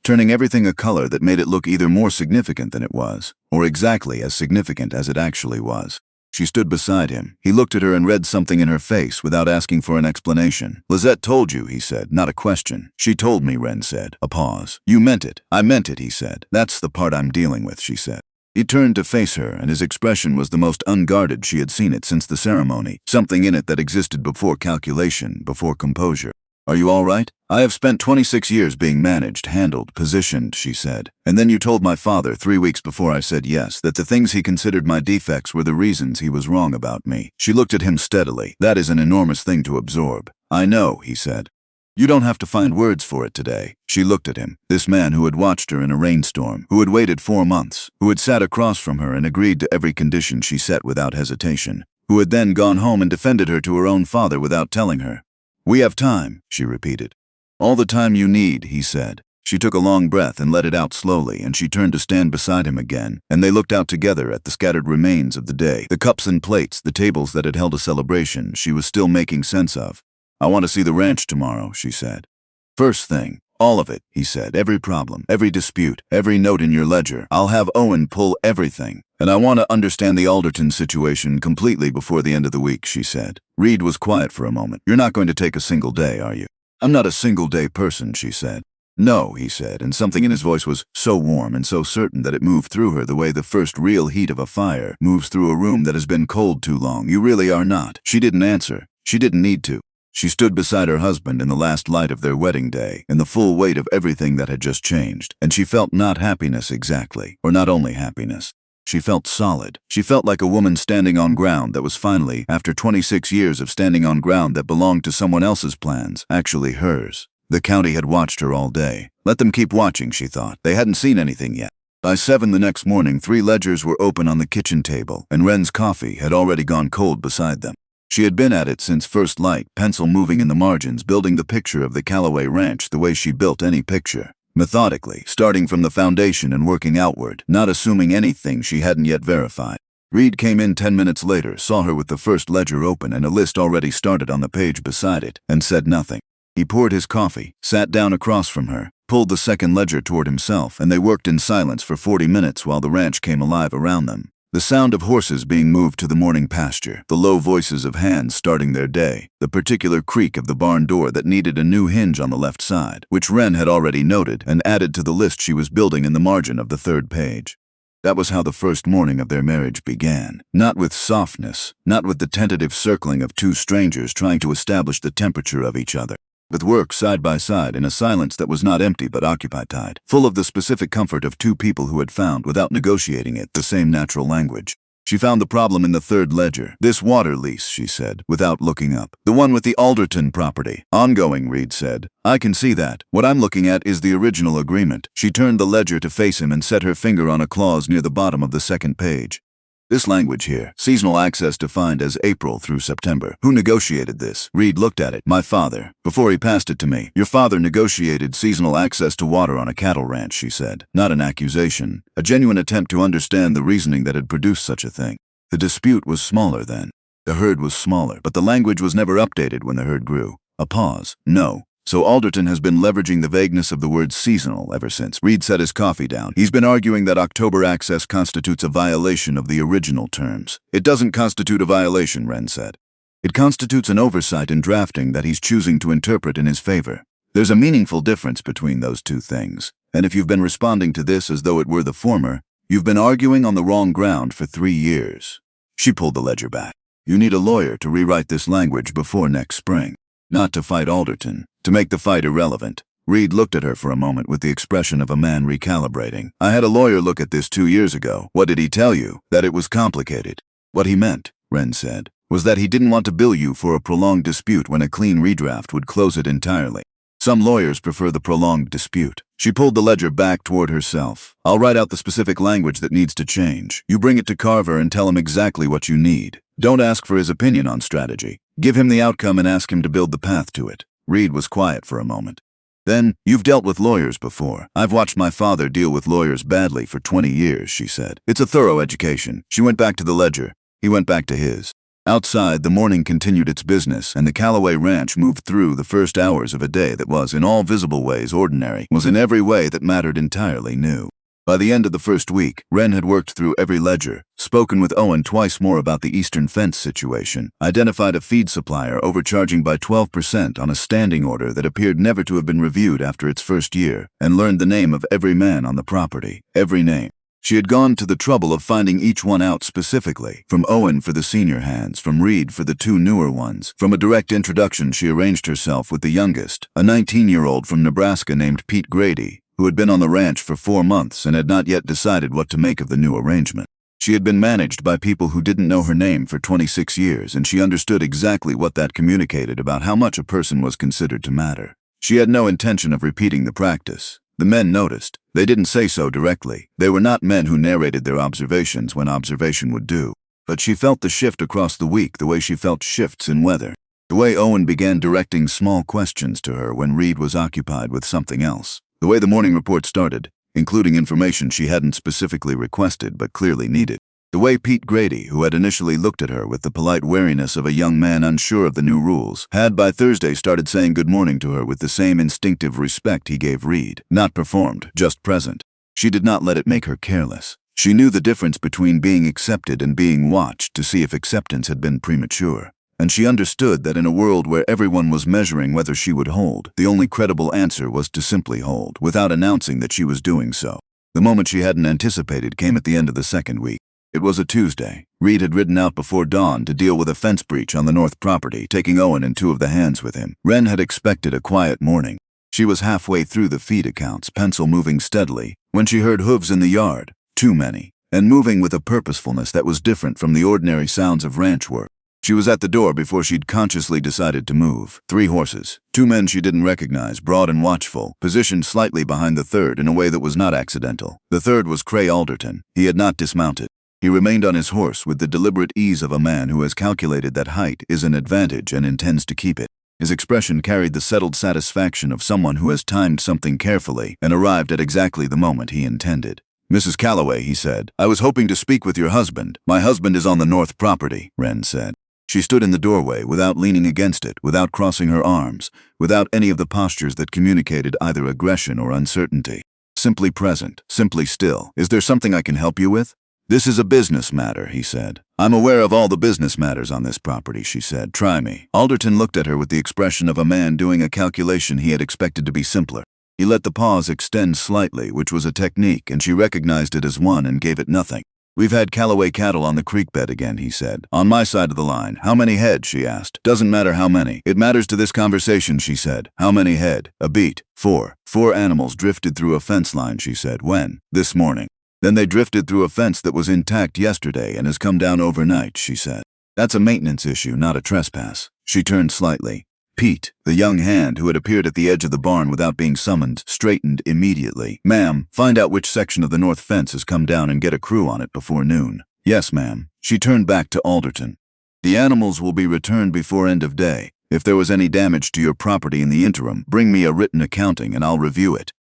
turning everything a color that made it look either more significant than it was, or exactly as significant as it actually was. She stood beside him. He looked at her and read something in her face without asking for an explanation. Lette told you, he said, not a question. She told me, Wren said. A pause. You meant it. I meant it, he said. That's the part I'm dealing with, she said. He turned to face her, and his expression was the most unguarded she had seen it since the ceremony, something in it that existed before calculation, before composure. Are you all right? I have spent 26 years being managed, handled, positioned, she said. And then you told my father 3 weeks before I said yes that the things he considered my defects were the reasons he was wrong about me. She looked at him steadily. That is an enormous thing to absorb. I know, he said. You don't have to find words for it today. She looked at him, this man who had watched her in a rainstorm, who had waited 4 months, who had sat across from her and agreed to every condition she set without hesitation, who had then gone home and defended her to her own father without telling her. We have time, she repeated. All the time you need, he said. She took a long breath and let it out slowly, and she turned to stand beside him again, and they looked out together at the scattered remains of the day, the cups and plates, the tables that had held a celebration she was still making sense of. I want to see the ranch tomorrow, she said. First thing. All of it, he said. Every problem, every dispute, every note in your ledger. I'll have Owen pull everything. And I want to understand the Alderton situation completely before the end of the week, she said. Reed was quiet for a moment. You're not going to take a single day, are you? I'm not a single-day person, she said. No, he said, and something in his voice was so warm and so certain that it moved through her the way the first real heat of a fire moves through a room that has been cold too long. You really are not. She didn't answer. She didn't need to. She stood beside her husband in the last light of their wedding day, in the full weight of everything that had just changed, and she felt not happiness exactly, or not only happiness. She felt solid. She felt like a woman standing on ground that was finally, after 26 years of standing on ground that belonged to someone else's plans, actually hers. The county had watched her all day. Let them keep watching, she thought. They hadn't seen anything yet. By 7 the next morning, 3 ledgers were open on the kitchen table, and Wren's coffee had already gone cold beside them. She had been at it since first light, pencil moving in the margins, building the picture of the Callaway ranch the way she built any picture. Methodically, starting from the foundation and working outward, not assuming anything she hadn't yet verified. Reed came in 10 minutes later, saw her with the first ledger open and a list already started on the page beside it, and said nothing. He poured his coffee, sat down across from her, pulled the second ledger toward himself, and they worked in silence for 40 minutes while the ranch came alive around them. The sound of horses being moved to the morning pasture, the low voices of hands starting their day, the particular creak of the barn door that needed a new hinge on the left side, which Wren had already noted and added to the list she was building in the margin of the 3rd page. That was how the first morning of their marriage began. Not with softness, not with the tentative circling of 2 strangers trying to establish the temperature of each other. With work side by side in a silence that was not empty but occupied, full of the specific comfort of 2 people who had found, without negotiating it, the same natural language. She found the problem in the third ledger. This water lease, she said, without looking up. The one with the Alderton property. Ongoing, Reed said. I can see that. What I'm looking at is the original agreement. She turned the ledger to face him and set her finger on a clause near the bottom of the second page. This language here, seasonal access defined as April through September. Who negotiated this? Reed looked at it. My father. Before he passed it to me. Your father negotiated seasonal access to water on a cattle ranch, she said. Not an accusation. A genuine attempt to understand the reasoning that had produced such a thing. The dispute was smaller then. The herd was smaller, but the language was never updated when the herd grew. A pause. No. So Alderton has been leveraging the vagueness of the word seasonal ever since. Reed set his coffee down. He's been arguing that October access constitutes a violation of the original terms. It doesn't constitute a violation, Wren said. It constitutes an oversight in drafting that he's choosing to interpret in his favor. There's a meaningful difference between those two things. And if you've been responding to this as though it were the former, you've been arguing on the wrong ground for 3 years. She pulled the ledger back. You need a lawyer to rewrite this language before next spring. Not to fight Alderton. To make the fight irrelevant. Reed looked at her for a moment with the expression of a man recalibrating. I had a lawyer look at this 2 years ago. What did he tell you? That it was complicated. What he meant, Wren said, was that he didn't want to bill you for a prolonged dispute when a clean redraft would close it entirely. Some lawyers prefer the prolonged dispute. She pulled the ledger back toward herself. I'll write out the specific language that needs to change. You bring it to Carver and tell him exactly what you need. Don't ask for his opinion on strategy. Give him the outcome and ask him to build the path to it. Reed was quiet for a moment. Then, you've dealt with lawyers before. I've watched my father deal with lawyers badly for 20 years, she said. It's a thorough education. She went back to the ledger. He went back to his. Outside, the morning continued its business, and the Callaway ranch moved through the first hours of a day that was, in all visible ways, ordinary, was in every way that mattered entirely new. By the end of the first week, Wren had worked through every ledger, spoken with Owen twice more about the eastern fence situation, identified a feed supplier overcharging by 12% on a standing order that appeared never to have been reviewed after its first year, and learned the name of every man on the property. Every name. She had gone to the trouble of finding each one out specifically, from Owen for the senior hands, from Reed for the 2 newer ones. From a direct introduction, she arranged herself with the youngest, a 19-year-old from Nebraska named Pete Grady, who had been on the ranch for 4 months and had not yet decided what to make of the new arrangement. She had been managed by people who didn't know her name for 26 years, and she understood exactly what that communicated about how much a person was considered to matter. She had no intention of repeating the practice. The men noticed. They didn't say so directly. They were not men who narrated their observations when observation would do. But she felt the shift across the week the way she felt shifts in weather. The way Owen began directing small questions to her when Reed was occupied with something else. The way the morning report started, including information she hadn't specifically requested but clearly needed. The way Pete Grady, who had initially looked at her with the polite wariness of a young man unsure of the new rules, had by Thursday started saying good morning to her with the same instinctive respect he gave Reed. Not performed, just present. She did not let it make her careless. She knew the difference between being accepted and being watched to see if acceptance had been premature. And she understood that in a world where everyone was measuring whether she would hold, the only credible answer was to simply hold, without announcing that she was doing so. The moment she hadn't anticipated came at the end of the second week. It was a Tuesday. Reed had ridden out before dawn to deal with a fence breach on the north property, taking Owen and 2 of the hands with him. Wren had expected a quiet morning. She was halfway through the feed accounts, pencil moving steadily, when she heard hooves in the yard, too many, and moving with a purposefulness that was different from the ordinary sounds of ranch work. She was at the door before she'd consciously decided to move. 3 horses. 2 men she didn't recognize, broad and watchful, positioned slightly behind the third in a way that was not accidental. The third was Cray Alderton. He had not dismounted. He remained on his horse with the deliberate ease of a man who has calculated that height is an advantage and intends to keep it. His expression carried the settled satisfaction of someone who has timed something carefully and arrived at exactly the moment he intended. Mrs. Callaway, he said, I was hoping to speak with your husband. My husband is on the north property, Wren said. She stood in the doorway without leaning against it, without crossing her arms, without any of the postures that communicated either aggression or uncertainty. Simply present, simply still. Is there something I can help you with? This is a business matter, he said. I'm aware of all the business matters on this property, she said. Try me. Alderton looked at her with the expression of a man doing a calculation he had expected to be simpler. He let the pause extend slightly, which was a technique, and she recognized it as one and gave it nothing. We've had Callaway cattle on the creek bed again, he said. On my side of the line. How many head, she asked. Doesn't matter how many. It matters to this conversation, she said. How many head? A beat. 4. 4 animals drifted through a fence line, she said. When? This morning. Then they drifted through a fence that was intact yesterday and has come down overnight, she said. That's a maintenance issue, not a trespass. She turned slightly. Pete, the young hand who had appeared at the edge of the barn without being summoned, straightened immediately. Ma'am, find out which section of the north fence has come down and get a crew on it before noon. Yes, ma'am. She turned back to Alderton. The animals will be returned before end of day. If there was any damage to your property in the interim, bring me a written accounting and I'll review it.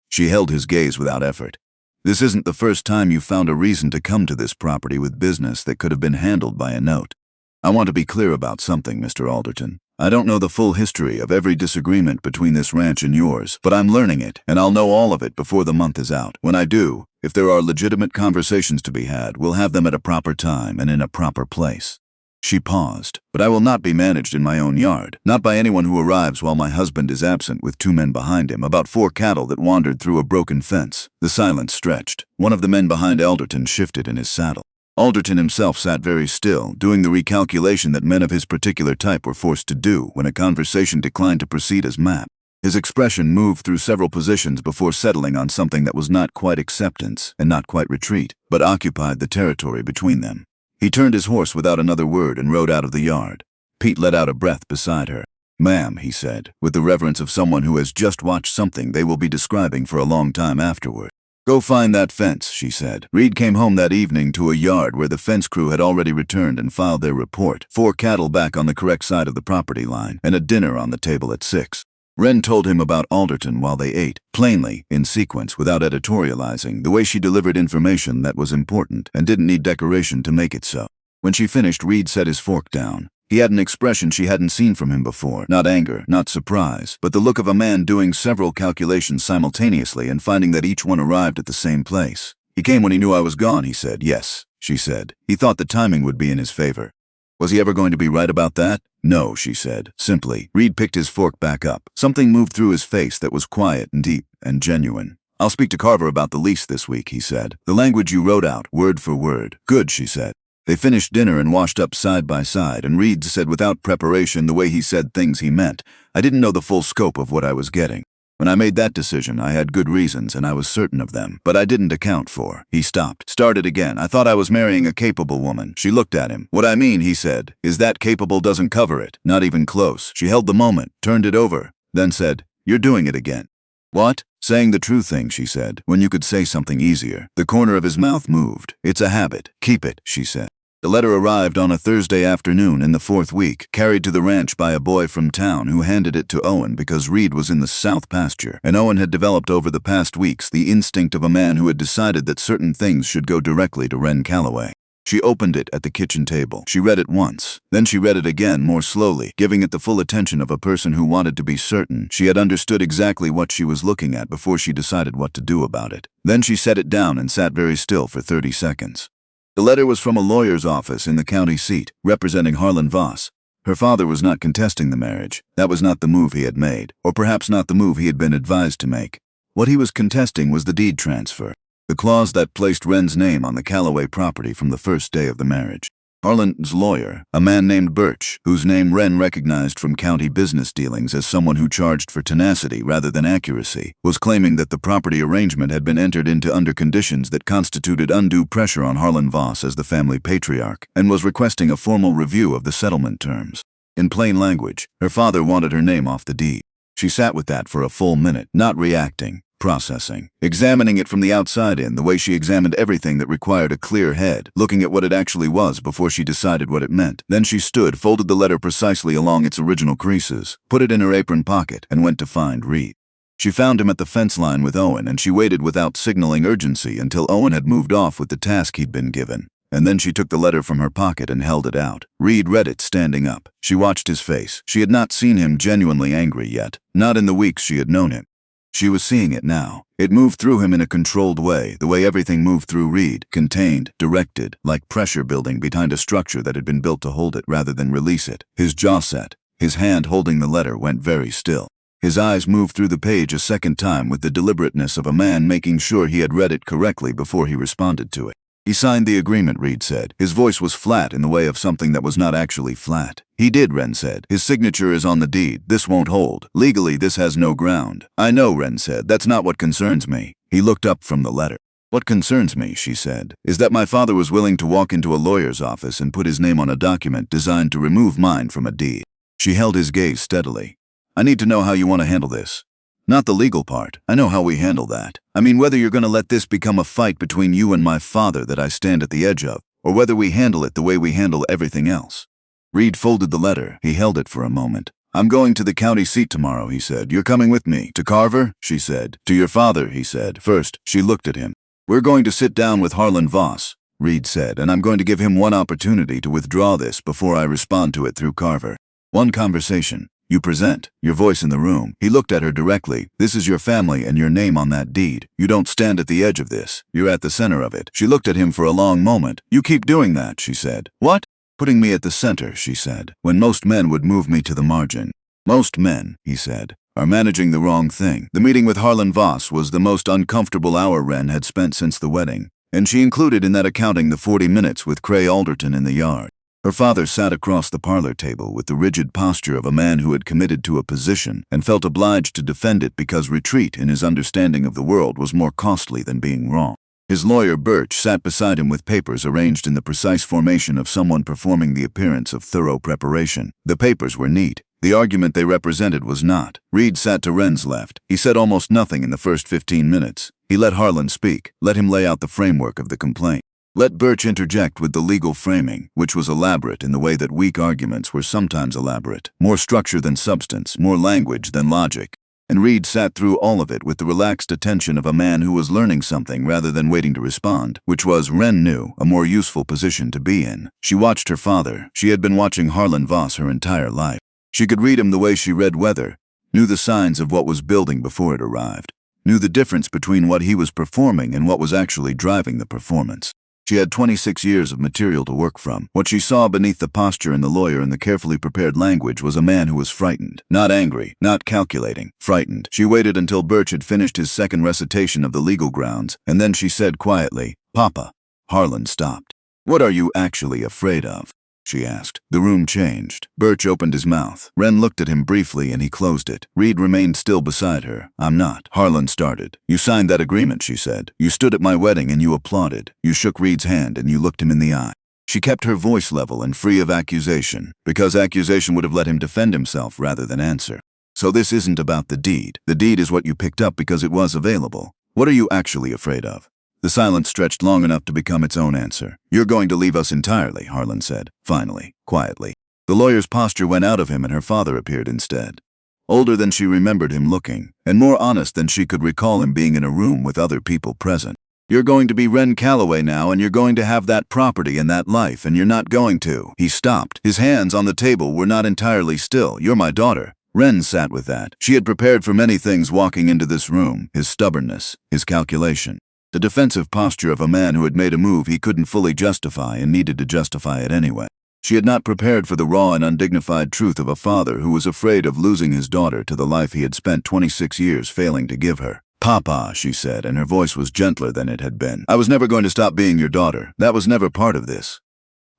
She held his gaze without effort. This isn't the first time you've found a reason to come to this property with business that could have been handled by a note. I want to be clear about something, Mr. Alderton. I don't know the full history of every disagreement between this ranch and yours, but I'm learning it, and I'll know all of it before the month is out. When I do, if there are legitimate conversations to be had, we'll have them at a proper time and in a proper place. She paused. But I will not be managed in my own yard, not by anyone who arrives while my husband is absent with 2 men behind him, about 4 cattle that wandered through a broken fence. The silence stretched. One of the men behind Alderton shifted in his saddle. Alderton himself sat very still, doing the recalculation that men of his particular type were forced to do when a conversation declined to proceed as mapped. His expression moved through several positions before settling on something that was not quite acceptance and not quite retreat, but occupied the territory between them. He turned his horse without another word and rode out of the yard. Pete let out a breath beside her. Ma'am, he said, with the reverence of someone who has just watched something they will be describing for a long time afterward. Go find that fence, she said. Reed came home that evening to a yard where the fence crew had already returned and filed their report. 4 cattle back on the correct side of the property line, and a dinner on the table at 6. Wren told him about Alderton while they ate, plainly, in sequence, without editorializing, the way she delivered information that was important and didn't need decoration to make it so. When she finished, Reed set his fork down. He had an expression she hadn't seen from him before, not anger, not surprise, but the look of a man doing several calculations simultaneously and finding that each one arrived at the same place. He came when he knew I was gone, he said. Yes, she said. He thought the timing would be in his favor. Was he ever going to be right about that? No, she said, simply. Reed picked his fork back up. Something moved through his face that was quiet and deep and genuine. I'll speak to Carver about the lease this week, he said. The language you wrote out, word for word. Good, she said. They finished dinner and washed up side by side, and Reed said without preparation the way he said things he meant. I didn't know the full scope of what I was getting. When I made that decision, I had good reasons, and I was certain of them, but I didn't account for. He stopped, started again. I thought I was marrying a capable woman. She looked at him. What I mean, he said, is that capable doesn't cover it. Not even close. She held the moment, turned it over, then said, you're doing it again. What? Saying the true thing, she said, when you could say something easier. The corner of his mouth moved. It's a habit. Keep it, she said. The letter arrived on a Thursday afternoon in the 4th week, carried to the ranch by a boy from town who handed it to Owen because Reed was in the south pasture, and Owen had developed over the past weeks the instinct of a man who had decided that certain things should go directly to Wren Callaway. She opened it at the kitchen table. She read it once. Then she read it again more slowly, giving it the full attention of a person who wanted to be certain she had understood exactly what she was looking at before she decided what to do about it. Then she set it down and sat very still for 30 seconds. The letter was from a lawyer's office in the county seat, representing Harlon Voss. Her father was not contesting the marriage. That was not the move he had made, or perhaps not the move he had been advised to make. What he was contesting was the deed transfer, the clause that placed Wren's name on the Callaway property from the first day of the marriage. Harlon's lawyer, a man named Birch, whose name Wren recognized from county business dealings as someone who charged for tenacity rather than accuracy, was claiming that the property arrangement had been entered into under conditions that constituted undue pressure on Harlon Voss as the family patriarch, and was requesting a formal review of the settlement terms. In plain language, her father wanted her name off the deed. She sat with that for a full minute, not reacting, processing, examining it from the outside in the way she examined everything that required a clear head, looking at what it actually was before she decided what it meant. Then she stood, folded the letter precisely along its original creases, put it in her apron pocket, and went to find Reed. She found him at the fence line with Owen, and she waited without signaling urgency until Owen had moved off with the task he'd been given. And then she took the letter from her pocket and held it out. Reed read it standing up. She watched his face. She had not seen him genuinely angry yet, not in the weeks she had known him. She was seeing it now. It moved through him in a controlled way, the way everything moved through Reed, contained, directed, like pressure building behind a structure that had been built to hold it rather than release it. His jaw set. His hand holding the letter went very still. His eyes moved through the page a second time with the deliberateness of a man making sure he had read it correctly before he responded to it. He signed the agreement, Reed said. His voice was flat in the way of something that was not actually flat. He did, Wren said. His signature is on the deed. This won't hold. Legally, this has no ground. I know, Wren said. That's not what concerns me. He looked up from the letter. What concerns me, she said, is that my father was willing to walk into a lawyer's office and put his name on a document designed to remove mine from a deed. She held his gaze steadily. I need to know how you want to handle this. Not the legal part. I know how we handle that. I mean whether you're going to let this become a fight between you and my father that I stand at the edge of, or whether we handle it the way we handle everything else. Reed folded the letter. He held it for a moment. I'm going to the county seat tomorrow, he said. You're coming with me. To Carver? She said. To your father, he said. First, she looked at him. We're going to sit down with Harlon Voss, Reed said, and I'm going to give him one opportunity to withdraw this before I respond to it through Carver. One conversation. You present, your voice in the room. He looked at her directly. This is your family and your name on that deed. You don't stand at the edge of this. You're at the center of it. She looked at him for a long moment. You keep doing that, she said. What? Putting me at the center, she said, when most men would move me to the margin. Most men, he said, are managing the wrong thing. The meeting with Harlon Voss was the most uncomfortable hour Wren had spent since the wedding, and she included in that accounting the 40 minutes with Cray Alderton in the yard. Her father sat across the parlor table with the rigid posture of a man who had committed to a position and felt obliged to defend it because retreat in his understanding of the world was more costly than being wrong. His lawyer, Birch, sat beside him with papers arranged in the precise formation of someone performing the appearance of thorough preparation. The papers were neat. The argument they represented was not. Reed sat to Wren's left. He said almost nothing in the first 15 minutes. He let Harlon speak, let him lay out the framework of the complaint. Let Birch interject with the legal framing, which was elaborate in the way that weak arguments were sometimes elaborate, more structure than substance, more language than logic. And Reed sat through all of it with the relaxed attention of a man who was learning something rather than waiting to respond, which was, Wren knew, a more useful position to be in. She watched her father. She had been watching Harlon Voss her entire life. She could read him the way she read weather, knew the signs of what was building before it arrived, knew the difference between what he was performing and what was actually driving the performance. She had 26 years of material to work from. What she saw beneath the posture in the lawyer and the carefully prepared language was a man who was frightened. Not angry, not calculating, frightened. She waited until Birch had finished his second recitation of the legal grounds, and then she said quietly, Papa. Harlon stopped. What are you actually afraid of? She asked. The room changed. Birch opened his mouth. Wren looked at him briefly and he closed it. Reed remained still beside her. I'm not. Harlon started. You signed that agreement, she said. You stood at my wedding and you applauded. You shook Reed's hand and you looked him in the eye. She kept her voice level and free of accusation, because accusation would have let him defend himself rather than answer. So this isn't about the deed. The deed is what you picked up because it was available. What are you actually afraid of? The silence stretched long enough to become its own answer. You're going to leave us entirely, Harlon said, finally, quietly. The lawyer's posture went out of him and her father appeared instead. Older than she remembered him looking, and more honest than she could recall him being in a room with other people present. You're going to be Wren Callaway now, and you're going to have that property and that life, and you're not going to. He stopped. His hands on the table were not entirely still. You're my daughter. Wren sat with that. She had prepared for many things walking into this room, his stubbornness, his calculation. The defensive posture of a man who had made a move he couldn't fully justify and needed to justify it anyway. She had not prepared for the raw and undignified truth of a father who was afraid of losing his daughter to the life he had spent 26 years failing to give her. Papa, she said, and her voice was gentler than it had been. I was never going to stop being your daughter. That was never part of this.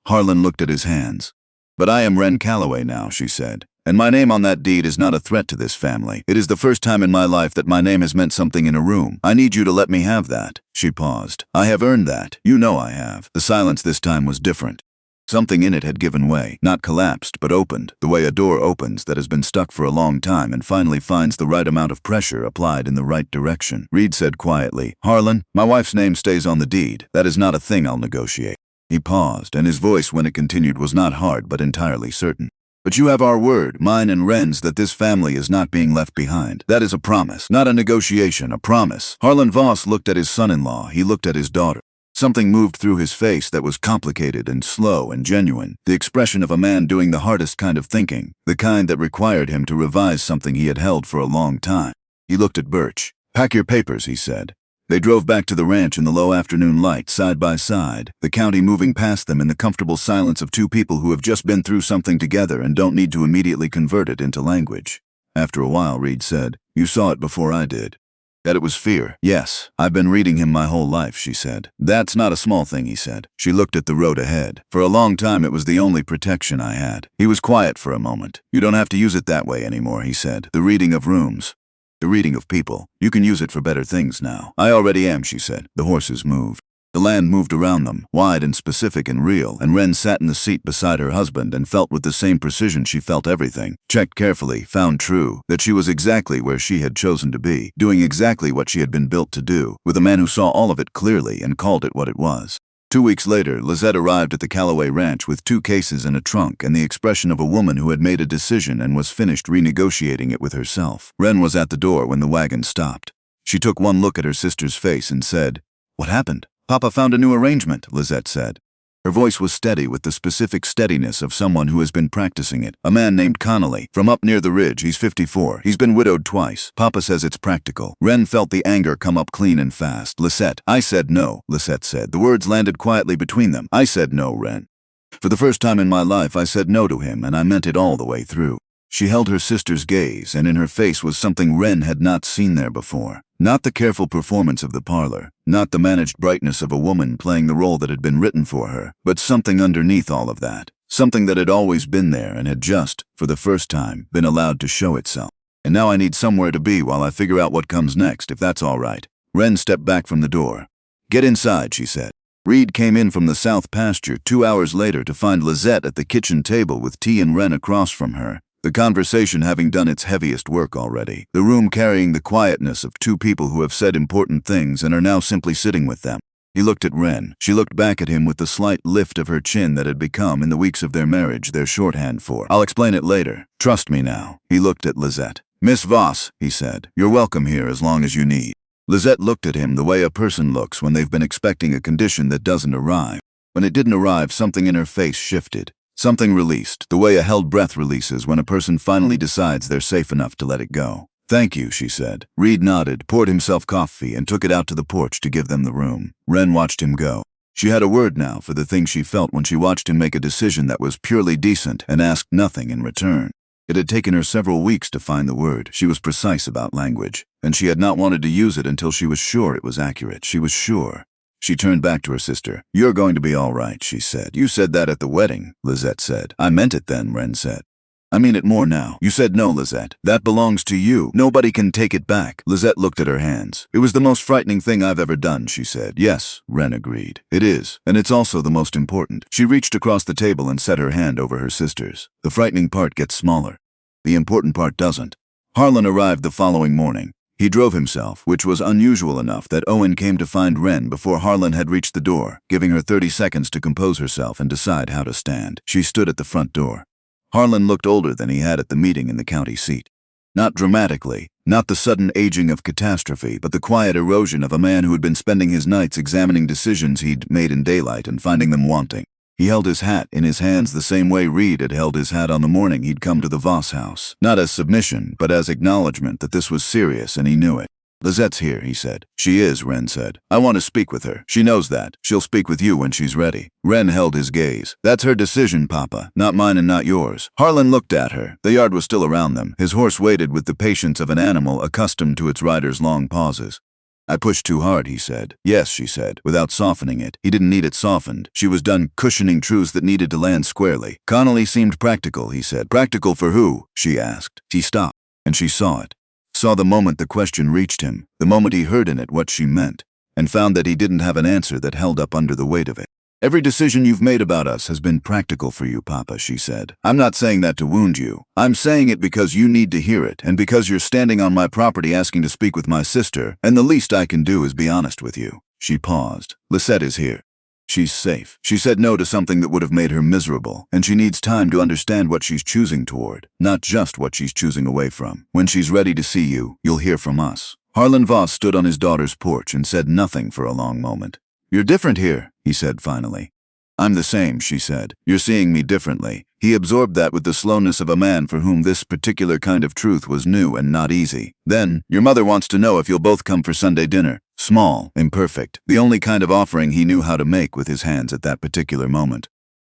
Harlon looked at his hands. But I am Wren Callaway now, she said. And my name on that deed is not a threat to this family. It is the first time in my life that my name has meant something in a room. I need you to let me have that. She paused. I have earned that. You know I have. The silence this time was different. Something in it had given way, not collapsed, but opened, the way a door opens that has been stuck for a long time and finally finds the right amount of pressure applied in the right direction. Reed said quietly, Harlon, my wife's name stays on the deed. That is not a thing I'll negotiate. He paused, and his voice when it continued was not hard but entirely certain. But you have our word, mine and Wren's, that this family is not being left behind. That is a promise, not a negotiation, a promise. Harlon Voss looked at his son-in-law. He looked at his daughter. Something moved through his face that was complicated and slow and genuine, the expression of a man doing the hardest kind of thinking, the kind that required him to revise something he had held for a long time. He looked at Birch. Pack your papers, he said. They drove back to the ranch in the low afternoon light, side by side, the county moving past them in the comfortable silence of two people who have just been through something together and don't need to immediately convert it into language. After a while, Reed said, You saw it before I did. That it was fear. Yes, I've been reading him my whole life, she said. That's not a small thing, he said. She looked at the road ahead. For a long time, it was the only protection I had. He was quiet for a moment. You don't have to use it that way anymore, he said. The reading of rooms. The reading of people. You can use it for better things now. I already am, she said. The horses moved. The land moved around them, wide and specific and real, and Wren sat in the seat beside her husband and felt with the same precision she felt everything. Checked carefully, found true, that she was exactly where she had chosen to be, doing exactly what she had been built to do, with a man who saw all of it clearly and called it what it was. 2 weeks later, Lette arrived at the Callaway ranch with 2 cases and a trunk and the expression of a woman who had made a decision and was finished renegotiating it with herself. Wren was at the door when the wagon stopped. She took one look at her sister's face and said, "What happened?" "Papa found a new arrangement," Lette said. Her voice was steady with the specific steadiness of someone who has been practicing it. "A man named Connolly, from up near the ridge. He's 54. He's been widowed twice. Papa says it's practical." Wren felt the anger come up clean and fast. "Lette, I said no," Lette said. The words landed quietly between them. "I said no, Wren. For the first time in my life, I said no to him, and I meant it all the way through." She held her sister's gaze, and in her face was something Wren had not seen there before. Not the careful performance of the parlor, not the managed brightness of a woman playing the role that had been written for her, but something underneath all of that. Something that had always been there and had just, for the first time, been allowed to show itself. "And now I need somewhere to be while I figure out what comes next, if that's all right." Wren stepped back from the door. "Get inside," she said. Reed came in from the south pasture 2 hours later to find Lette at the kitchen table with tea and Wren across from her. The conversation having done its heaviest work already. The room carrying the quietness of 2 people who have said important things and are now simply sitting with them. He looked at Wren. She looked back at him with the slight lift of her chin that had become, in the weeks of their marriage, their shorthand for, "I'll explain it later. Trust me now." He looked at Lette. "Miss Voss," he said, "you're welcome here as long as you need." Lette looked at him the way a person looks when they've been expecting a condition that doesn't arrive. When it didn't arrive, something in her face shifted. Something released, the way a held breath releases when a person finally decides they're safe enough to let it go. "Thank you," she said. Reed nodded, poured himself coffee, and took it out to the porch to give them the room. Wren watched him go. She had a word now for the thing she felt when she watched him make a decision that was purely decent and asked nothing in return. It had taken her several weeks to find the word. She was precise about language, and she had not wanted to use it until she was sure it was accurate. She was sure. She turned back to her sister. "You're going to be all right," she said. "You said that at the wedding," Lette said. "I meant it then," Wren said. "I mean it more now." "You said no, Lette. That belongs to you. Nobody can take it back." Lette looked at her hands. "It was the most frightening thing I've ever done," she said. "Yes," Wren agreed. "It is, and it's also the most important." She reached across the table and set her hand over her sister's. "The frightening part gets smaller. The important part doesn't." Harlon arrived the following morning. He drove himself, which was unusual enough that Owen came to find Wren before Harlon had reached the door, giving her 30 seconds to compose herself and decide how to stand. She stood at the front door. Harlon looked older than he had at the meeting in the county seat. Not dramatically, not the sudden aging of catastrophe, but the quiet erosion of a man who had been spending his nights examining decisions he'd made in daylight and finding them wanting. He held his hat in his hands the same way Reed had held his hat on the morning he'd come to the Voss house. Not as submission, but as acknowledgement that this was serious and he knew it. "Lizette's here," he said. "She is," Wren said. "I want to speak with her. She knows that. She'll speak with you when she's ready." Wren held his gaze. "That's her decision, Papa. Not mine and not yours." Harlon looked at her. The yard was still around them. His horse waited with the patience of an animal accustomed to its rider's long pauses. "I pushed too hard," he said. "Yes," she said, without softening it. He didn't need it softened. She was done cushioning truths that needed to land squarely. "Connolly seemed practical," he said. "Practical for who?" she asked. He stopped, and she saw it. Saw the moment the question reached him, the moment he heard in it what she meant, and found that he didn't have an answer that held up under the weight of it. "Every decision you've made about us has been practical for you, Papa," she said. "I'm not saying that to wound you. I'm saying it because you need to hear it, and because you're standing on my property asking to speak with my sister, and the least I can do is be honest with you." She paused. "Lette is here. She's safe. She said no to something that would have made her miserable, and she needs time to understand what she's choosing toward, not just what she's choosing away from. When she's ready to see you, you'll hear from us." Harlon Voss stood on his daughter's porch and said nothing for a long moment. "You're different here," he said finally. "I'm the same," she said. "You're seeing me differently." He absorbed that with the slowness of a man for whom this particular kind of truth was new and not easy. Then, "Your mother wants to know if you'll both come for Sunday dinner." Small, imperfect, the only kind of offering he knew how to make with his hands at that particular moment.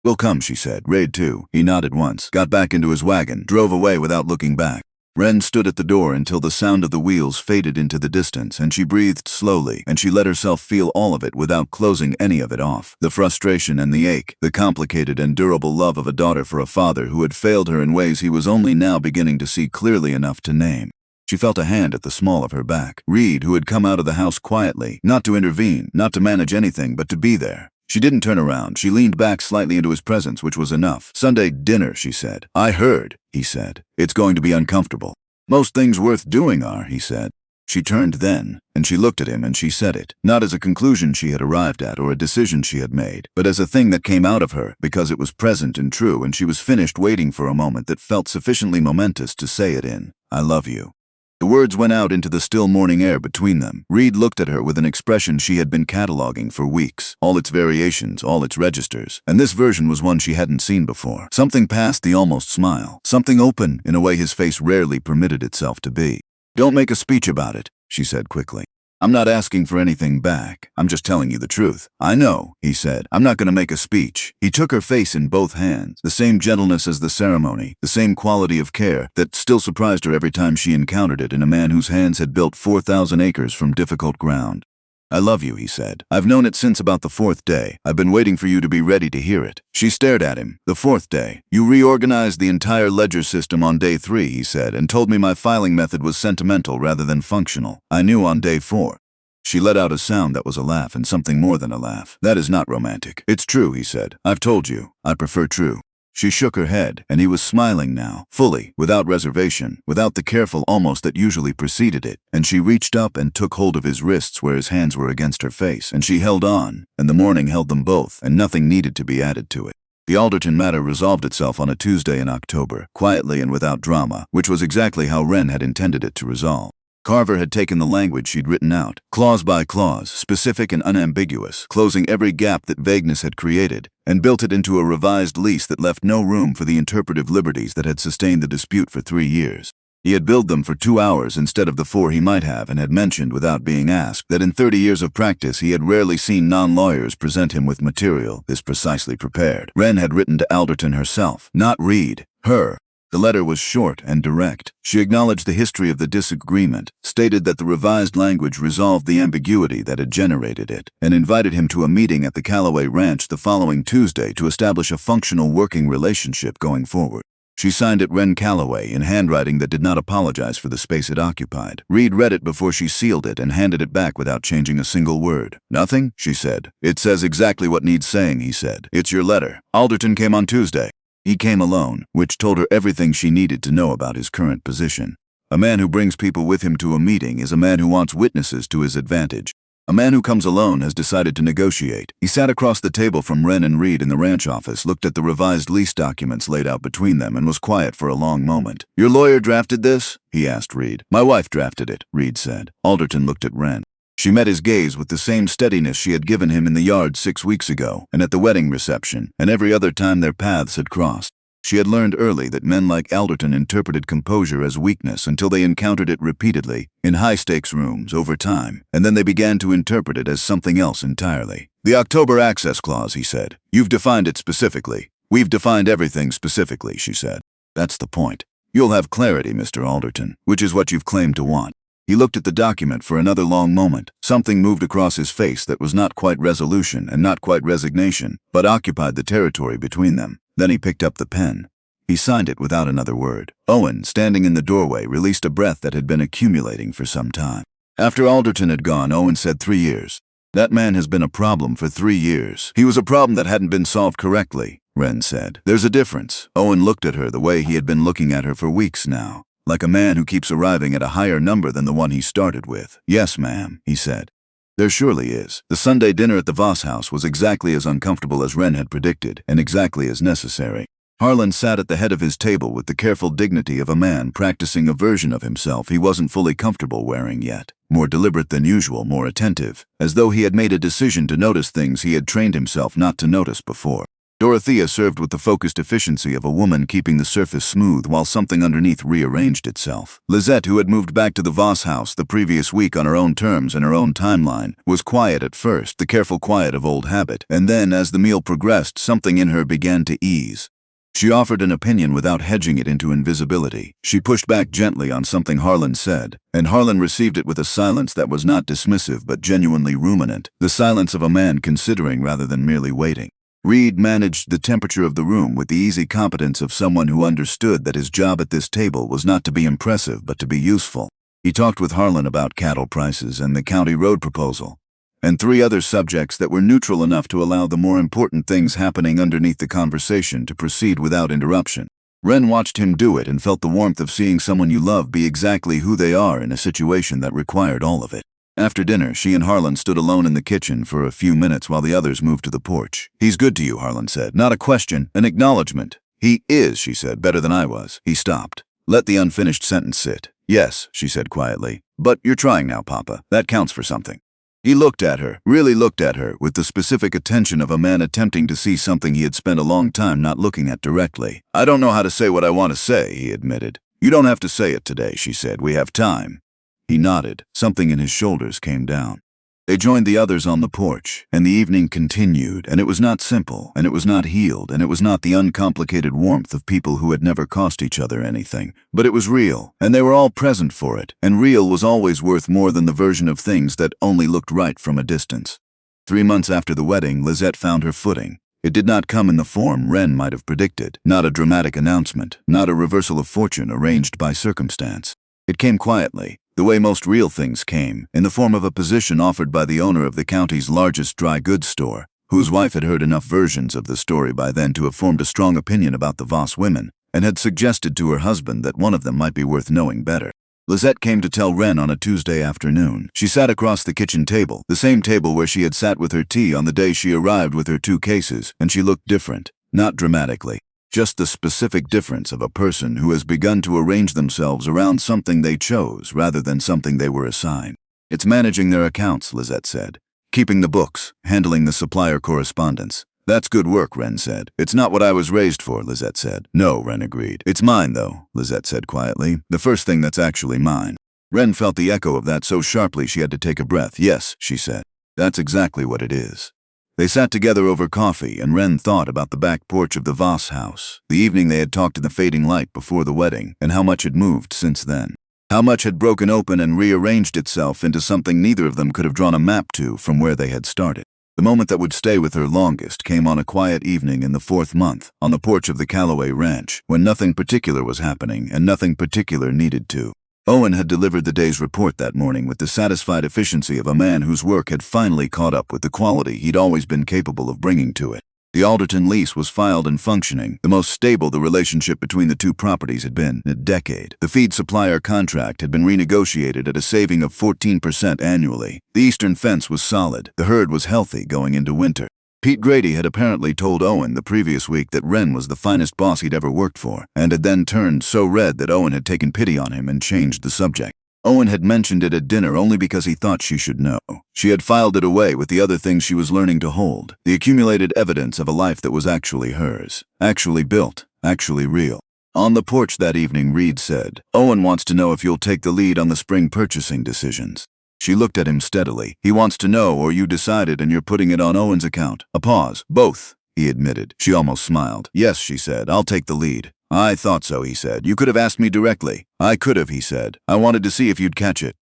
"We'll come," she said. "Raid too." He nodded once, got back into his wagon, drove away without looking back. Wren stood at the door until the sound of the wheels faded into the distance, and she breathed slowly, and she let herself feel all of it without closing any of it off. The frustration and the ache, the complicated and durable love of a daughter for a father who had failed her in ways he was only now beginning to see clearly enough to name. She felt a hand at the small of her back. Reed, who had come out of the house quietly, not to intervene, not to manage anything, but to be there. She didn't turn around. She leaned back slightly into his presence, which was enough. "Sunday dinner," she said. "I heard," he said. "It's going to be uncomfortable." "Most things worth doing are," he said. She turned then, and she looked at him and she said it, not as a conclusion she had arrived at or a decision she had made, but as a thing that came out of her because it was present and true, and she was finished waiting for a moment that felt sufficiently momentous to say it in. "I love you." The words went out into the still morning air between them. Reed looked at her with an expression she had been cataloging for weeks, all its variations, all its registers, and this version was one she hadn't seen before. Something past the almost smile, something open in a way his face rarely permitted itself to be. "Don't make a speech about it," she said quickly. "I'm not asking for anything back. I'm just telling you the truth." "I know," he said. "I'm not going to make a speech." He took her face in both hands, the same gentleness as the ceremony, the same quality of care that still surprised her every time she encountered it in a man whose hands had built 4,000 acres from difficult ground. "I love you," he said. "I've known it since about the 4th day. I've been waiting for you to be ready to hear it." She stared at him. "The 4th day. You reorganized the entire ledger system on day 3, he said, and told me my filing method was sentimental rather than functional. I knew on day 4. She let out a sound that was a laugh and something more than a laugh. "That is not romantic." "It's true," he said. "I've told you. I prefer true." She shook her head, and he was smiling now, fully, without reservation, without the careful almost that usually preceded it, and she reached up and took hold of his wrists where his hands were against her face, and she held on, and the morning held them both, and nothing needed to be added to it. The Alderton matter resolved itself on a Tuesday in October, quietly and without drama, which was exactly how Wren had intended it to resolve. Carver had taken the language she'd written out, clause by clause, specific and unambiguous, closing every gap that vagueness had created, and built it into a revised lease that left no room for the interpretive liberties that had sustained the dispute for 3 years. He had billed them for 2 hours instead of the 4 he might have, and had mentioned, without being asked, that in 30 years of practice he had rarely seen non-lawyers present him with material this precisely prepared. Wren had written to Alderton herself, not Reed, her. The letter was short and direct. She acknowledged the history of the disagreement, stated that the revised language resolved the ambiguity that had generated it, and invited him to a meeting at the Callaway ranch the following Tuesday to establish a functional working relationship going forward. She signed it Wren Callaway in handwriting that did not apologize for the space it occupied. Reed read it before she sealed it and handed it back without changing a single word. "Nothing?" she said. "It says exactly what needs saying," he said. "It's your letter. Alderton came on Tuesday." He came alone, which told her everything she needed to know about his current position. A man who brings people with him to a meeting is a man who wants witnesses to his advantage. A man who comes alone has decided to negotiate. He sat across the table from Wren and Reed in the ranch office, looked at the revised lease documents laid out between them, and was quiet for a long moment. "Your lawyer drafted this?" he asked Reed. "My wife drafted it," Reed said. Alderton looked at Wren. She met his gaze with the same steadiness she had given him in the yard 6 weeks ago, and at the wedding reception, and every other time their paths had crossed. She had learned early that men like Alderton interpreted composure as weakness until they encountered it repeatedly, in high-stakes rooms, over time, and then they began to interpret it as something else entirely. "The October Access Clause," he said. "You've defined it specifically." "We've defined everything specifically," she said. "That's the point. You'll have clarity, Mr. Alderton, which is what you've claimed to want." He looked at the document for another long moment. Something moved across his face that was not quite resolution and not quite resignation, but occupied the territory between them. Then he picked up the pen. He signed it without another word. Owen, standing in the doorway, released a breath that had been accumulating for some time. After Alderton had gone, Owen said 3 years. "That man has been a problem for 3 years. He was a problem that hadn't been solved correctly," Wren said. "There's a difference." Owen looked at her the way he had been looking at her for weeks now, like a man who keeps arriving at a higher number than the one he started with. "Yes, ma'am," he said. "There surely is." The Sunday dinner at the Voss house was exactly as uncomfortable as Wren had predicted, and exactly as necessary. Harlon sat at the head of his table with the careful dignity of a man practicing a version of himself he wasn't fully comfortable wearing yet. More deliberate than usual, more attentive, as though he had made a decision to notice things he had trained himself not to notice before. Dorothea served with the focused efficiency of a woman keeping the surface smooth while something underneath rearranged itself. Lette, who had moved back to the Voss house the previous week on her own terms and her own timeline, was quiet at first, the careful quiet of old habit, and then, as the meal progressed, something in her began to ease. She offered an opinion without hedging it into invisibility. She pushed back gently on something Harlon said, and Harlon received it with a silence that was not dismissive but genuinely ruminant, the silence of a man considering rather than merely waiting. Reed managed the temperature of the room with the easy competence of someone who understood that his job at this table was not to be impressive but to be useful. He talked with Harlon about cattle prices and the county road proposal, and 3 other subjects that were neutral enough to allow the more important things happening underneath the conversation to proceed without interruption. Wren watched him do it and felt the warmth of seeing someone you love be exactly who they are in a situation that required all of it. After dinner, she and Harlon stood alone in the kitchen for a few minutes while the others moved to the porch. "He's good to you," Harlon said. "Not a question, an acknowledgement." "He is," she said, "better than I was." He stopped. Let the unfinished sentence sit. "Yes," she said quietly. "But you're trying now, Papa. That counts for something." He looked at her, really looked at her, with the specific attention of a man attempting to see something he had spent a long time not looking at directly. "I don't know how to say what I want to say," he admitted. "You don't have to say it today," she said. "We have time." He nodded. Something in his shoulders came down. They joined the others on the porch, and the evening continued, and it was not simple, and it was not healed, and it was not the uncomplicated warmth of people who had never cost each other anything, but it was real, and they were all present for it, and real was always worth more than the version of things that only looked right from a distance. 3 months after the wedding, Lizette found her footing. It did not come in the form Wren might have predicted, not a dramatic announcement, not a reversal of fortune arranged by circumstance. It came quietly, the way most real things came, in the form of a position offered by the owner of the county's largest dry goods store, whose wife had heard enough versions of the story by then to have formed a strong opinion about the Voss women, and had suggested to her husband that one of them might be worth knowing better. Lizette came to tell Wren on a Tuesday afternoon. She sat across the kitchen table, the same table where she had sat with her tea on the day she arrived with her 2 cases, and she looked different, not dramatically. Just the specific difference of a person who has begun to arrange themselves around something they chose rather than something they were assigned. "It's managing their accounts," Lizette said. "Keeping the books, handling the supplier correspondence." "That's good work," Wren said. "It's not what I was raised for," Lizette said. "No," Wren agreed. "It's mine, though," Lizette said quietly. "The first thing that's actually mine." Wren felt the echo of that so sharply she had to take a breath. "Yes," she said. "That's exactly what it is." They sat together over coffee, and Wren thought about the back porch of the Voss house, the evening they had talked in the fading light before the wedding, and how much had moved since then. How much had broken open and rearranged itself into something neither of them could have drawn a map to from where they had started. The moment that would stay with her longest came on a quiet evening in the 4th month, on the porch of the Callaway ranch, when nothing particular was happening and nothing particular needed to. Owen had delivered the day's report that morning with the satisfied efficiency of a man whose work had finally caught up with the quality he'd always been capable of bringing to it. The Alderton lease was filed and functioning, the most stable the relationship between the 2 properties had been in a decade. The feed supplier contract had been renegotiated at a saving of 14% annually. The eastern fence was solid. The herd was healthy going into winter. Pete Grady had apparently told Owen the previous week that Wren was the finest boss he'd ever worked for, and had then turned so red that Owen had taken pity on him and changed the subject. Owen had mentioned it at dinner only because he thought she should know. She had filed it away with the other things she was learning to hold, the accumulated evidence of a life that was actually hers, actually built, actually real. On the porch that evening, Reed said, "Owen wants to know if you'll take the lead on the spring purchasing decisions." She looked at him steadily. "He wants to know, or you decided and you're putting it on Owen's account." A pause. "Both," he admitted. She almost smiled. "Yes," she said, "I'll take the lead." "I thought so," he said. "You could have asked me directly." "I could have," he said. "I wanted to see if you'd catch it."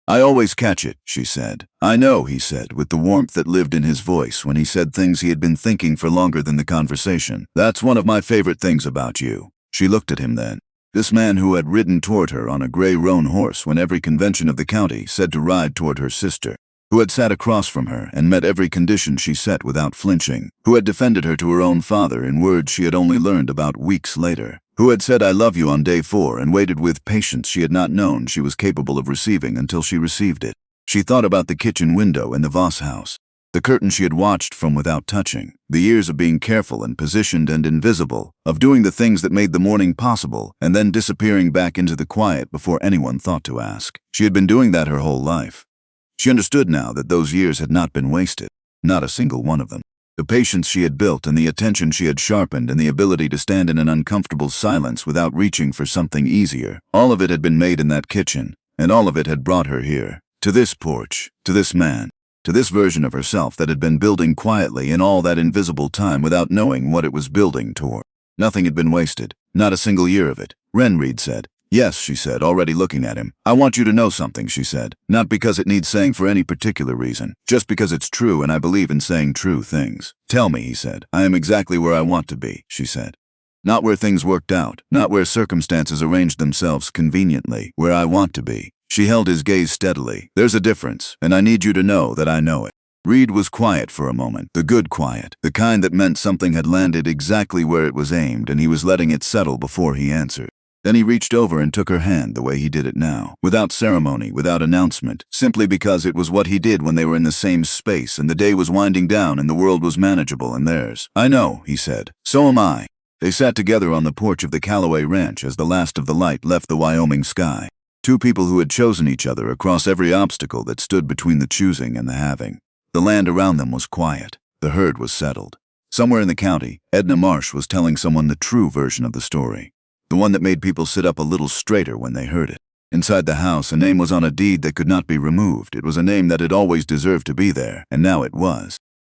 "I always catch it," she said. "I know," he said, with the warmth that lived in his voice when he said things he had been thinking for longer than the conversation. "That's one of my favorite things about you." She looked at him then. This man who had ridden toward her on a gray roan horse when every convention of the county said to ride toward her sister, who had sat across from her and met every condition she set without flinching, who had defended her to her own father in words she had only learned about weeks later, who had said "I love you" on day 4 and waited with patience she had not known she was capable of receiving until she received it. She thought about the kitchen window in the Voss house, the curtain she had watched from without touching, the years of being careful and positioned and invisible, of doing the things that made the morning possible and then disappearing back into the quiet before anyone thought to ask. She had been doing that her whole life. She understood now that those years had not been wasted, not a single one of them. The patience she had built and the attention she had sharpened and the ability to stand in an uncomfortable silence without reaching for something easier, all of it had been made in that kitchen, and all of it had brought her here, to this porch, to this man, to this version of herself that had been building quietly in all that invisible time without knowing what it was building toward. Nothing had been wasted, not a single year of it. "Wren," Reed said. "Yes," she said, already looking at him. "I want you to know something," she said. "Not because it needs saying for any particular reason, just because it's true and I believe in saying true things." "Tell me," he said. "I am exactly where I want to be," she said. "Not where things worked out, not where circumstances arranged themselves conveniently, where I want to be." She held his gaze steadily. "There's a difference, and I need you to know that I know it." Reed was quiet for a moment, the good quiet, the kind that meant something had landed exactly where it was aimed and he was letting it settle before he answered. Then he reached over and took her hand the way he did it now, without ceremony, without announcement, simply because it was what he did when they were in the same space and the day was winding down and the world was manageable and theirs. "I know," he said. "So am I." They sat together on the porch of the Callaway ranch as the last of the light left the Wyoming sky. Two people who had chosen each other across every obstacle that stood between the choosing and the having. The land around them was quiet. The herd was settled. Somewhere in the county, Edna Marsh was telling someone the true version of the story. The one that made people sit up a little straighter when they heard it. Inside the house, a name was on a deed that could not be removed. It was a name that had always deserved to be there, and now it was.